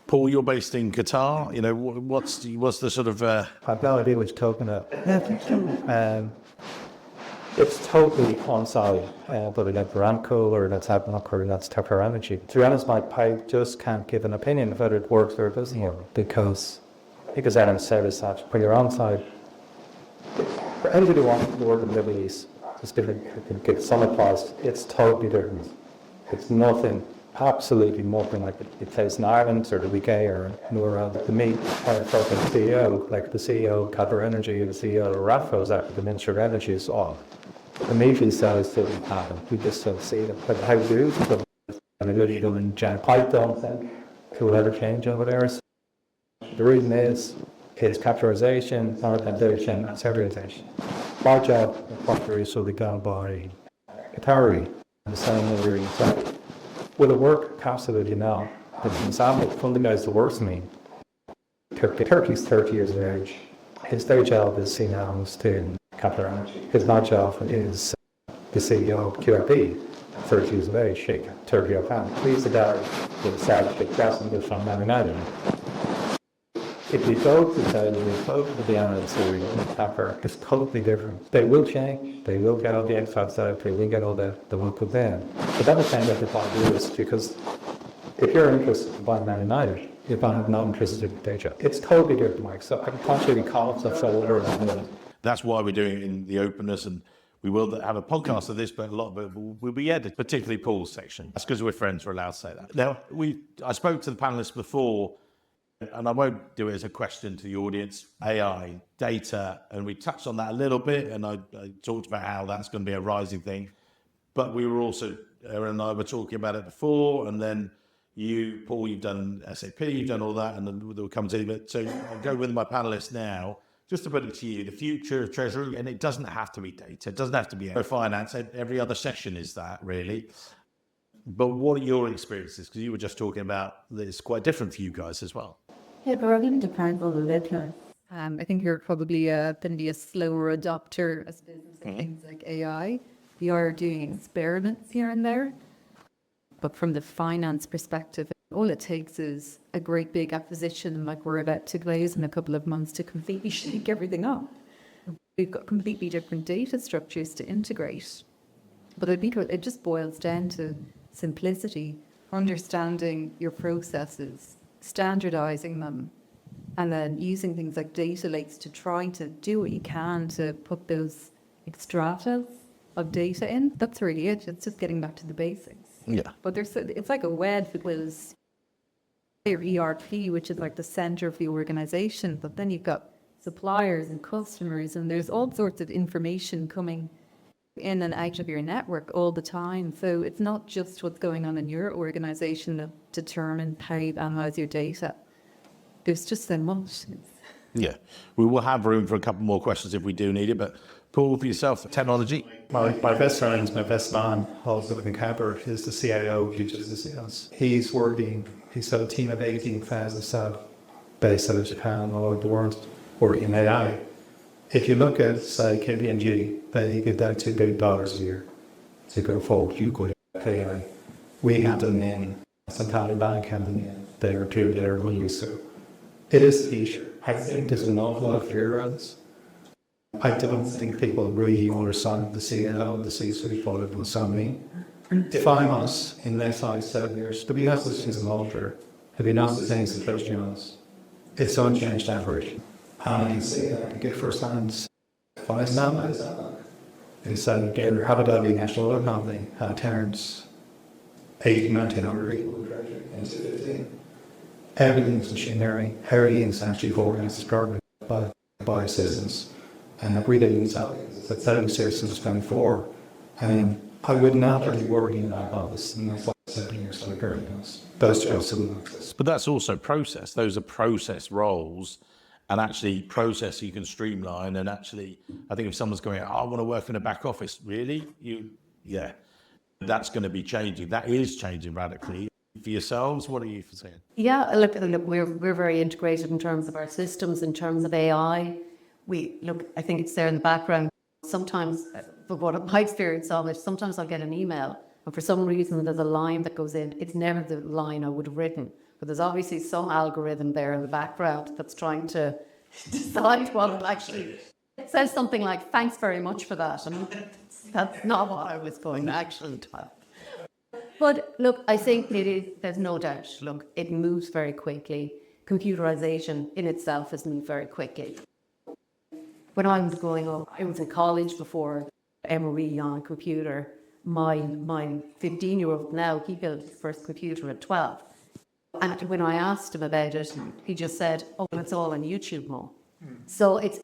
Paul, you're based in Qatar. You know, what's the sort of...
I've no idea what you're talking about. It's totally on-site, whether that's Aramco or that's ADNOC or that's QatarEnergy. To be honest, Mike, I just can't give an opinion of whether it works or it doesn't work because Erin said is that when you're on-site, for anybody who wants to work in the Middle East, just get some advice, it's totally different. It's nothing, absolutely nothing like it plays in Ireland or the UK or nowhere else. To me, I'm talking CEO, like the CEO of QatarEnergy, the CEO of RAFO's at the Minister of Energy is all. Immediately says to happen. We just don't see them. But how do you do it? And I really don't Jan Pipe don't think to let her change over there. So the reason is capitalization, organization, and segregation. My job in factory so they got by Qatari, the same way we say. Will it work? Absolutely not. For example, one of the guys that works for me, Turkey's 30 years of age. His day job is seen as to QatarEnergy. His night job is the CEO of QRP, 30 years of age, Sheikh Turkey of Ham. He's the guy with the Saudi Sheikh Jasmine from Murnane. If you go to the analysts who are Qatar, it's totally different. They will change, they will get all the expats out, they will get all the work put in. But that is saying that they can't do this because if you're interested in buying Man United, you're not interested in the day job. It's totally different, Mike. So I can't really call it so order.
That's why we're doing it in the openness, and we will have a podcast of this, but a lot of it will be edited, particularly Paul's section. That's because we're friends, we're allowed to say that. Now, I spoke to the panelists before, and I won't do it as a question to the audience, AI, data, and we touched on that a little bit, and I talked about how that's going to be a rising thing. But we were also, Erin and I were talking about it before, and then you, Paul, you've done SAP, you've done all that, and then we'll come to it. So I'll go with my panelists now, just to put it to you, the future of Treasury, and it doesn't have to be data, it doesn't have to be finance, every other session is that, really. But what are your experiences? Because you were just talking about that it's quite different for you guys as well.
It probably depends on the business. I think you're probably going to be a slower adopter as business of things like AI. We are doing experiments here and there. But from the finance perspective, all it takes is a great big acquisition like we're about to close in a couple of months to completely shake everything up. We've got completely different data structures to integrate. But it just boils down to simplicity, understanding your processes, standardizing them, and then using things like data lakes to try to do what you can to put those stratas of data in. That's really it. It's just getting back to the basics.
Yeah.
But it's like a web because your ERP, which is like the center of the organization, but then you've got suppliers and customers, and there's all sorts of information coming in and out of your network all the time. So it's not just what's going on in your organization that determines how you analyze your data. There's just so much.
Yeah, we will have room for a couple more questions if we do need it, but Paul, for yourself, technology?
My best friend, my best man, also in Cabot, is the CIO of Futures Decisions. He's got a team of 18,000 staff based out of Japan all over the world, working in AI. If you look at, say, KPMG, they give that $2 billion a year to go forward. You could AI. We have them in, Central Bank have them in, they're clearly there when you so. It is the future. I think there's an awful lot of fear around this. I don't think people really understand the CEO and the C-suite for it will sound me. If I'm honest, in the next 5-7 years, to be honest, this is an alter. To be honest, the things that honest, it's unchanged average. And I can say that I get first hand Five numbers. It's getting habitability national economy, turns 80, 1900 people into 15. Everything's machinery, everything's actually organized by citizens. And we didn't tell that 30 citizens come forward. I would not really worry about this, and that's what 7 years of experience. Those jobs didn't exist.
But that's also process. Those are process roles, and actually process you can streamline. And actually, I think if someone's going, oh, I want to work in a back office, really? Yeah, that's going to be changing. That is changing radically. For yourselves, what are you saying?
Yeah, look, we're very integrated in terms of our systems, in terms of AI. I think it's there in the background. Sometimes, for what my experience of it, sometimes I'll get an email, and for some reason there's a line that goes in. It's never the line I would have written, but there's obviously some algorithm there in the background that's trying to decide what it actually. It says something like, "Thanks very much for that," and that's not what I was going to actually type. But look, I think there's no doubt. Look, it moves very quickly. Computerization in itself has moved very quickly. When I was growing up, I was in college before Emir on a computer. My 15-year-old now, he built his first computer at 12. And when I asked him about it, he just said, oh, well, it's all on YouTube now. So it's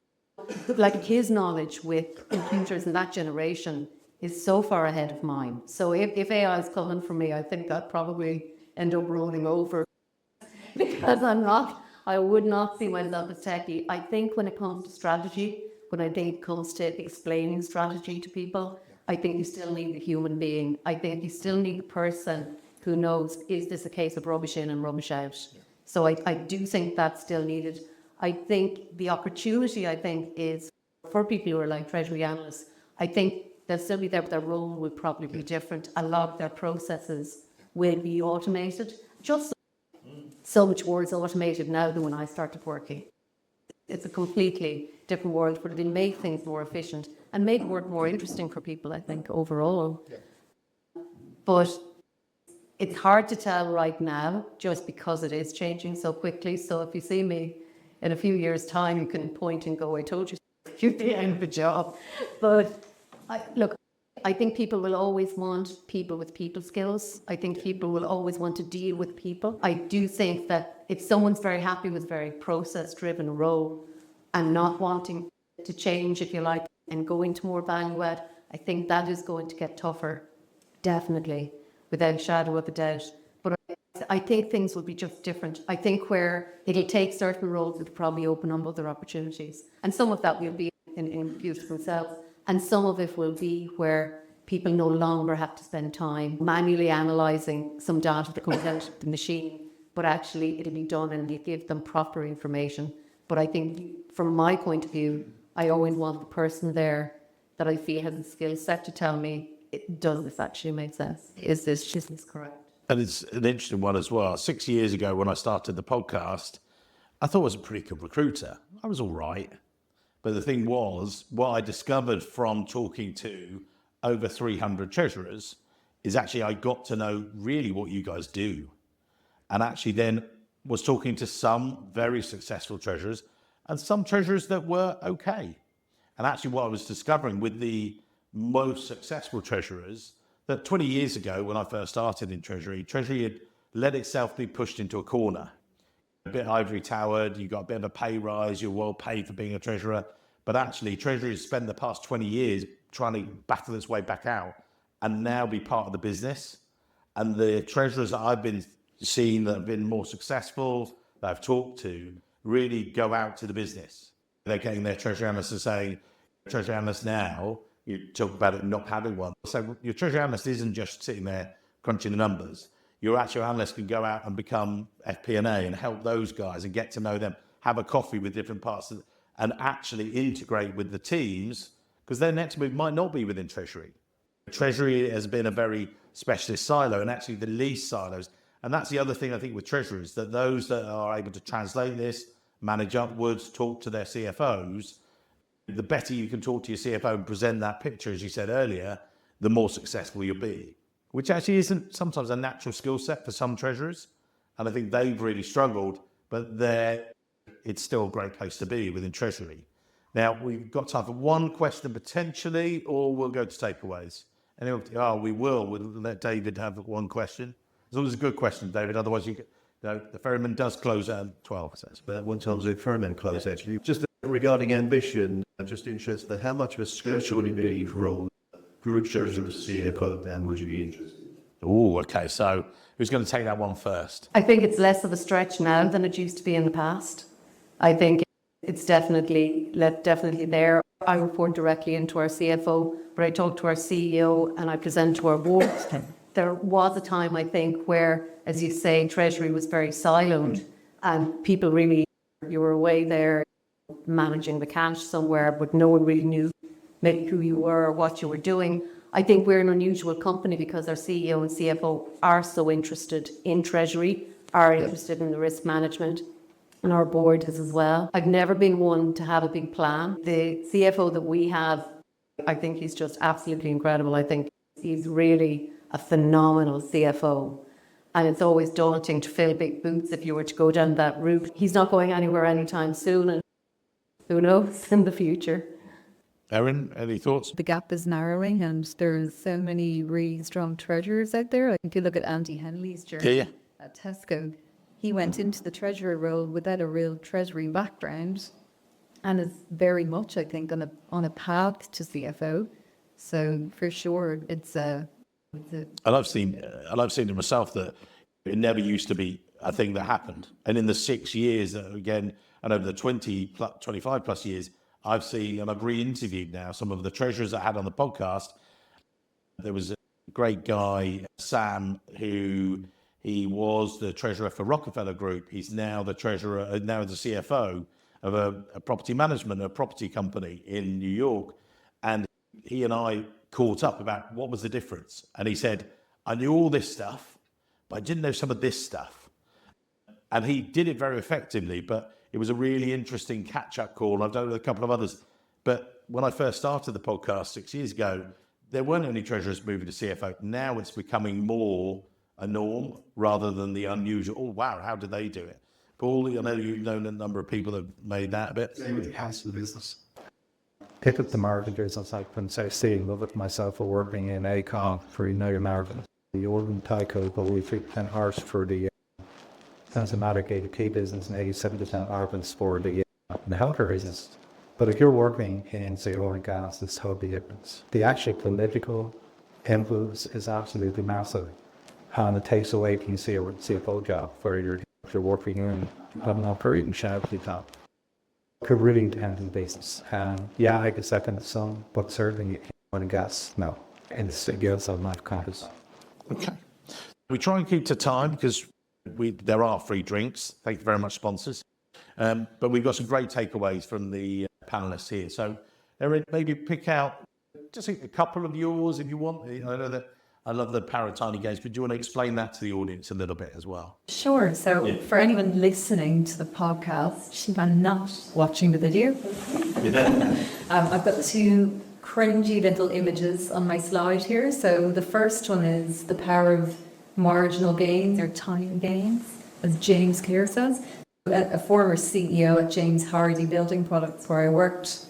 like his knowledge with computers in that generation is so far ahead of mine. So if AI is coming for me, I think I'd probably end up rolling over because I would not see myself as techie. I think when it comes to strategy, when I think it comes to explaining strategy to people, I think you still need the human being. I think you still need the person who knows, is this a case of rubbish in and rubbish out? So I do think that's still needed. I think the opportunity, is for people who are like Treasury analysts, I think they'll still be there, but their role will probably be different. A lot of their processes will be automated, just so much more is automated now than when I started working. It's a completely different world, but it'll make things more efficient and make work more interesting for people, I think, overall. Yeah. But it's hard to tell right now, just because it is changing so quickly. So if you see me in a few years' time, you can point and go, I told you, you'd be out of a job. But I think people will always want people with people skills. I think people will always want to deal with people. I do think that if someone's very happy with a very process-driven role and not wanting to change, if you like, and go into more value add, I think that is going to get tougher, definitely, without a shadow of a doubt. But I think things will be just different. I think where it'll take certain roles, it'll probably open up other opportunities. And some of that will be in computers themselves. And some of it will be where people no longer have to spend time manually analysing some data that comes out of the machine, but actually it'll be done and it'll give them proper information. But I think from my point of view, I always want the person there that I feel has the skill set to tell me, does this actually make sense? Is this business correct?
And it's an interesting one as well. 6 years ago when I started the podcast, I thought I was a pretty good recruiter. I was all right. But the thing was, what I discovered from talking to over 300 treasurers is actually I got to know really what you guys do. And actually then was talking to some very successful treasurers and some treasurers that were okay. And actually what I was discovering with the most successful treasurers, that 20 years ago when I first started in Treasury had let itself be pushed into a corner. A bit ivory towered, you got a bit of a pay rise, you're well paid for being a treasurer. But actually, Treasury has spent the past 20 years trying to battle its way back out and now be part of the business. And the treasurers that I've been seeing that have been more successful, that I've talked to, really go out to the business. They're getting their treasury analysts to say, treasury analyst now, you talk about it not having one. So your treasury analyst isn't just sitting there crunching the numbers. Your actual analyst can go out and become FP&A and help those guys and get to know them, have a coffee with different parts of, and actually integrate with the teams, because their next move might not be within Treasury. Treasury has been a very specialist silo and actually the least silos. And that's the other thing I think with treasurers, that those that are able to translate this, manage upwards, talk to their CFOs, the better you can talk to your CFO and present that picture, as you said earlier, the more successful you'll be, which actually isn't sometimes a natural skill set for some treasurers. And I think they've really struggled, but it's still a great place to be within Treasury. Now, we've got time for one question potentially, or we'll go to takeaways. Anyone? Oh, we will. We'll let David have one question. As long as it's a good question, David. Otherwise, the ferryman does close at 12.
But one time's the ferryman close, actually. Just regarding ambition, I'm just interested in how much of a stretch would it be for group treasurer to see a club, and would you be interested?
Oh, okay. So who's going to take that one first?
I think it's less of a stretch now than it used to be in the past. I think it's definitely there. I report directly into our CFO, but I talk to our CEO and I present to our board. There was a time, I think, where, as you say, Treasury was very siloed and people really, you were away there managing the cash somewhere, but no one really knew maybe who you were or what you were doing. I think we're an unusual company because our CEO and CFO are so interested in Treasury, are interested in the risk management, and our board is as well. I've never been one to have a big plan. The CFO that we have, I think he's just absolutely incredible. I think he's really a phenomenal CFO. And it's always daunting to fill big boots if you were to go down that route. He's not going anywhere anytime soon, and who knows in the future.
Erin, any thoughts?
The gap is narrowing and there's so many really strong treasurers out there. Like if you look at Andy Henley's journey at Tesco, he went into the treasurer role without a real treasury background and is very much, I think, on a path to CFO. So for sure, it's a...
And I've seen it myself that it never used to be a thing that happened. And in the 6 years, again, and over the 25 plus years, I've seen, and I've re-interviewed now some of the treasurers I had on the podcast. There was a great guy, Sam, who he was the treasurer for Rockefeller Group. He's now the treasurer, now the CFO of a property management, a property company in New York. And he and I caught up about what was the difference. And he said, I knew all this stuff, but I didn't know some of this stuff. And he did it very effectively, but it was a really interesting catch-up call. And I've done it with a couple of others. But when I first started the podcast 6 years ago, there weren't any treasurers moving to CFO. Now it's becoming more a norm rather than the unusual. Oh, wow, how did they do it? Paul, I know you've known a number of people that have made that a bit.
Same with the house of the business.
Pick up the marketers on site and say, see, love it myself for working in ACON for United Market. The Organ Tyco, but we 3% ours for the Transamatic A2K business and 87% Arvins for the healthcare business. But if you're working in, say, oil and gas, it's totally different. The actual political influence is absolutely massive. And it takes away from the CFO job where if you're working in an operating shop, could really depend on the business. Yeah, I could second some, but certainly oil and gas, no. And the skills of life campus.
Okay. We try and keep to time because there are free drinks. Thank you very much, sponsors. But we've got some great takeaways from the panelists here. So, Erin, maybe pick out just a couple of yours if you want. I know that I love the Paratiny games, but do you want to explain that to the audience a little bit as well?
Sure. So for anyone listening to the podcast and not watching the video, I've got two cringy little images on my slide here. So the first one is the power of marginal gains or tiny gains, as James Clear says. A former CEO at James Hardy Building Products, where I worked,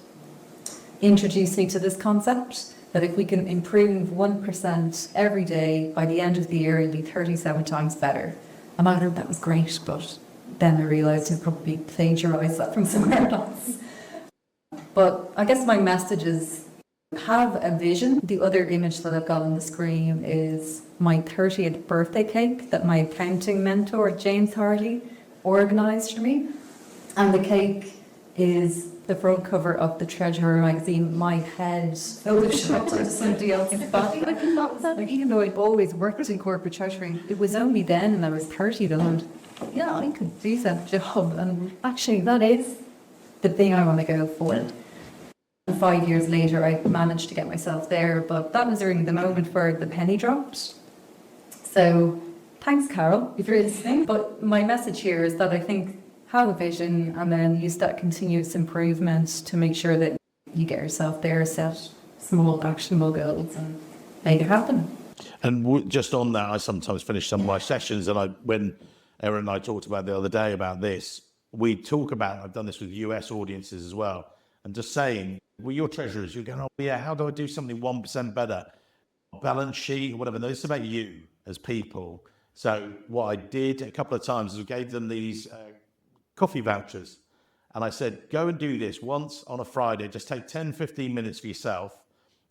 introduced me to this concept that if we can improve 1% every day, by the end of the year, it'll be 37 times better. And I thought that was great, but then I realised I'd probably plagiarised that from somewhere else. But I guess my message is have a vision. The other image that I've got on the screen is my 30th birthday cake that my accounting mentor, James Hardy, organised for me. And the cake is the front cover of the Treasurer magazine. My head photoshopped into somebody else's body. Even though I'd always worked in corporate treasury, it was only then, and I was 30, that I went, yeah, I could do that job. And actually, that is the thing I want to go for. And 5 years later, I managed to get myself there, but that was really the moment where the penny dropped. So thanks, Carol, if you're listening. But my message here is that I think have a vision and then use that continuous improvement to make sure that you get yourself there, set small actionable goals and make it happen.
And just on that, I sometimes finish some of my sessions, and when Erin and I talked about the other day about this, we talk about, I've done this with US audiences as well, and just saying, well, your treasurers, you're going, oh yeah, how do I do something 1% better? Balance sheet, whatever. No, it's about you as people. So what I did a couple of times is I gave them these coffee vouchers. And I said, go and do this once on a Friday. Just take 10, 15 minutes for yourself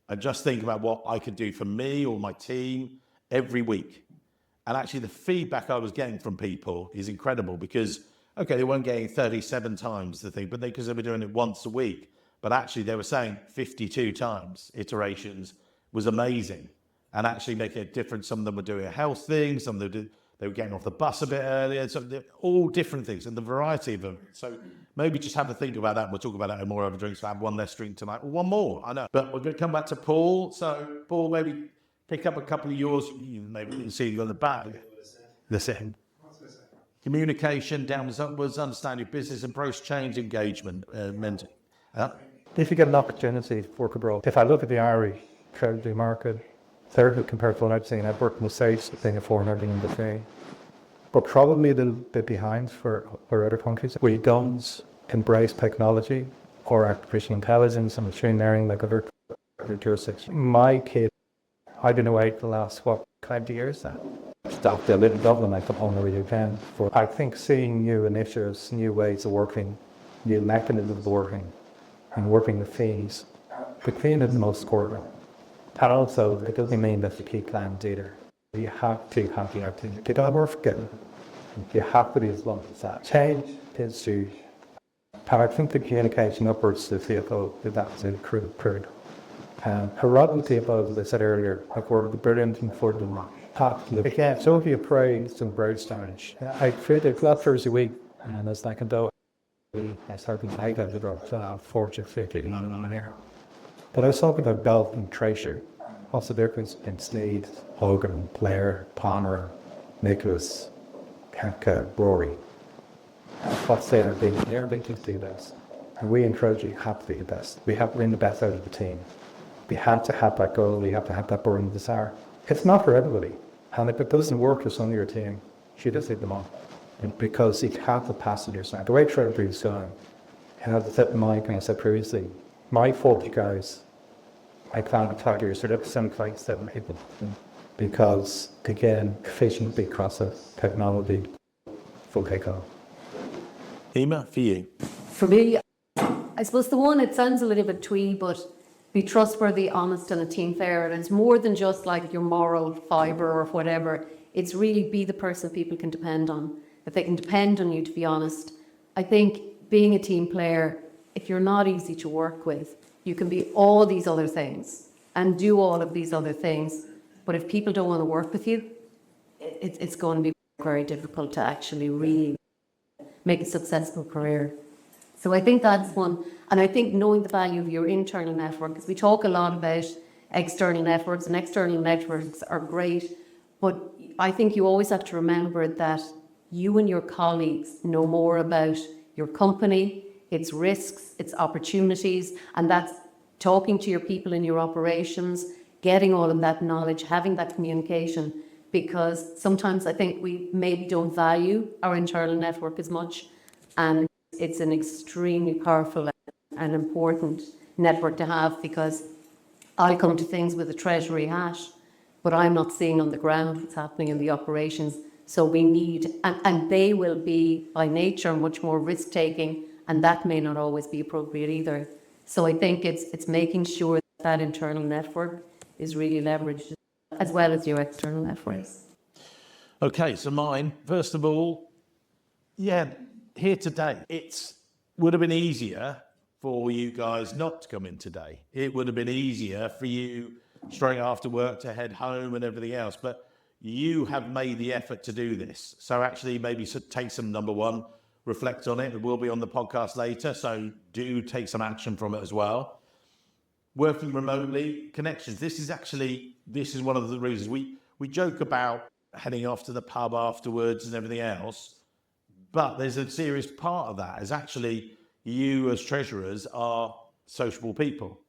and just think about what I could do for me or my team every week. And actually the feedback I was getting from people is incredible because, okay, they weren't getting 37 times the thing, but because they were doing it once a week. But actually they were saying 52 times iterations was amazing and actually making a difference. Some of them were doing a health thing, some of them they were getting off the bus a bit earlier, so all different things and the variety of them. So maybe just have a think about that. And we'll talk about that in more over drinks. I have one less drink tonight, or one more, I know. But we're going to come back to Paul. So Paul, maybe pick up a couple of yours. You maybe you can see you on the back. The same. Communication, downwards, upwards, understand your business approach, change, engagement, mentor.
If you get an opportunity to work abroad, if I look at the Irish treasury market, certainly compared to what I've seen, I've worked in the States, Singapore and everything in between, but probably a little bit behind for other countries. We don't embrace technology or artificial intelligence and machine learning like other jurisdictions. My kid, I've been away for the last, 20 years now. Stopped a little Dublin, I come home every weekend. I think seeing new initiatives, new ways of working, new mechanisms of working, and working with fees, the clean is the most important. And also, it doesn't mean that you keep plans either. You have to have the activity. You don't ever forget it. You have to be as long as that. Change is to, and I think the communication upwards to the CFO, that's a crucial period. Heredity above, as I said earlier, have worked brilliant and for them. Again, so if you pray some broad storage. I created a Thursday week, and as I can do, I started to take out the drop, 40, 50, on there. But I was talking about Belt and Treasure. What's the difference in Sneed, Hogan, Blair, Palmer, Nicholas, Kafka, Rory? What's their big? They're big to do this. And we in Treasury have to be the best. We have to bring the best out of the team. We have to have that goal. We have to have that burning desire. It's not for everybody. And if it doesn't work for some of your team, you just hit them on. Because you have the passengers now. The way Treasury is going, and as I said in my, I said previously, my 40 guys, I found 5 years, so that's 7 people. Because, again, efficiency, process, technology, full takeoff.
Emir, for you.
For me, I suppose the one, it sounds a little bit twee, but be trustworthy, honest, and a team player. And it's more than just like your moral fibre or whatever. It's really be the person people can depend on. If they can depend on you, to be honest. I think being a team player, if you're not easy to work with, you can be all these other things and do all of these other things. But if people don't want to work with you, it's going to be very difficult to actually really make a successful career. So I think that's one. And I think knowing the value of your internal network, because we talk a lot about external networks, and external networks are great, but I think you always have to remember that you and your colleagues know more about your company, its risks, its opportunities, and that's talking to your people in your operations, getting all of that knowledge, having that communication, because sometimes I think we maybe don't value our internal network as much, and it's an extremely powerful and important network to have, because I'll come to things with a treasury hat, but I'm not seeing on the ground what's happening in the operations. So we need, and they will be by nature much more risk-taking, and that may not always be appropriate either. So I think it's making sure that internal network is really leveraged as well as your external networks.
Okay, so mine, first of all, here today. It would have been easier for you guys not to come in today. It would have been easier for you straight after work to head home and everything else, but you have made the effort to do this. So actually maybe take some, number one, reflect on it. It will be on the podcast later, so do take some action from it as well. Working remotely, connections. This is one of the reasons we joke about heading off to the pub afterwards and everything else, but there's a serious part of that is actually you as treasurers are sociable people.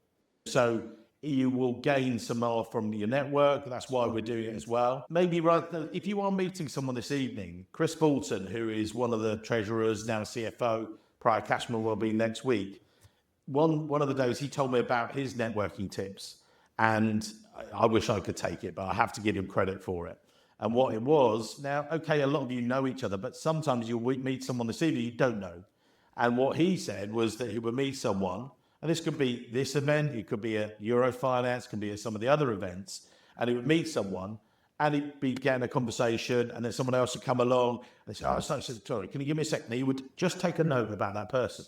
So you will gain some more from your network. That's why we're doing it as well. Maybe if you are meeting someone this evening, Chris Bolton, who is one of the treasurers, now CFO, prior Cashman will be next week. one of the days he told me about his networking tips, and I wish I could take it, but I have to give him credit for it. And what it was, now, okay, a lot of you know each other, but sometimes you'll meet someone this evening you don't know. And what he said was that he would meet someone, and this could be this event, it could be a Eurofinance, it could be some of the other events, and he would meet someone, and he began a conversation, and then someone else would come along, and they say, oh, sorry, can you give me a second? And he would just take a note about that person.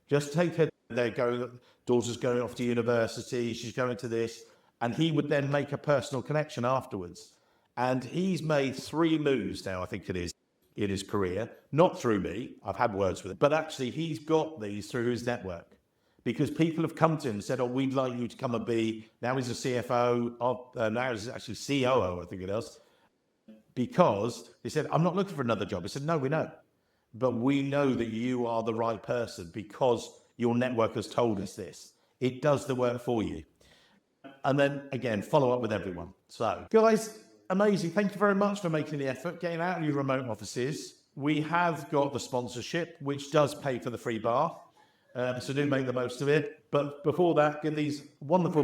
Just take her, daughter's going off to university, she's going to this, and he would then make a personal connection afterwards. And he's made 3 moves now, I think it is, in his career, not through me, I've had words with him, but actually he's got these through his network. Because people have come to him and said, oh, we'd like you to come and be, now he's a CFO, now he's actually COO, I think it is. Because he said, I'm not looking for another job. He said, no, we know. But we know that you are the right person because your network has told us this. It does the work for you. And then, again, follow up with everyone. So, guys, amazing. Thank you very much for making the effort, getting out of your remote offices. We have got the sponsorship, which does pay for the free bar. So do make the most of it. But before that, get these wonderful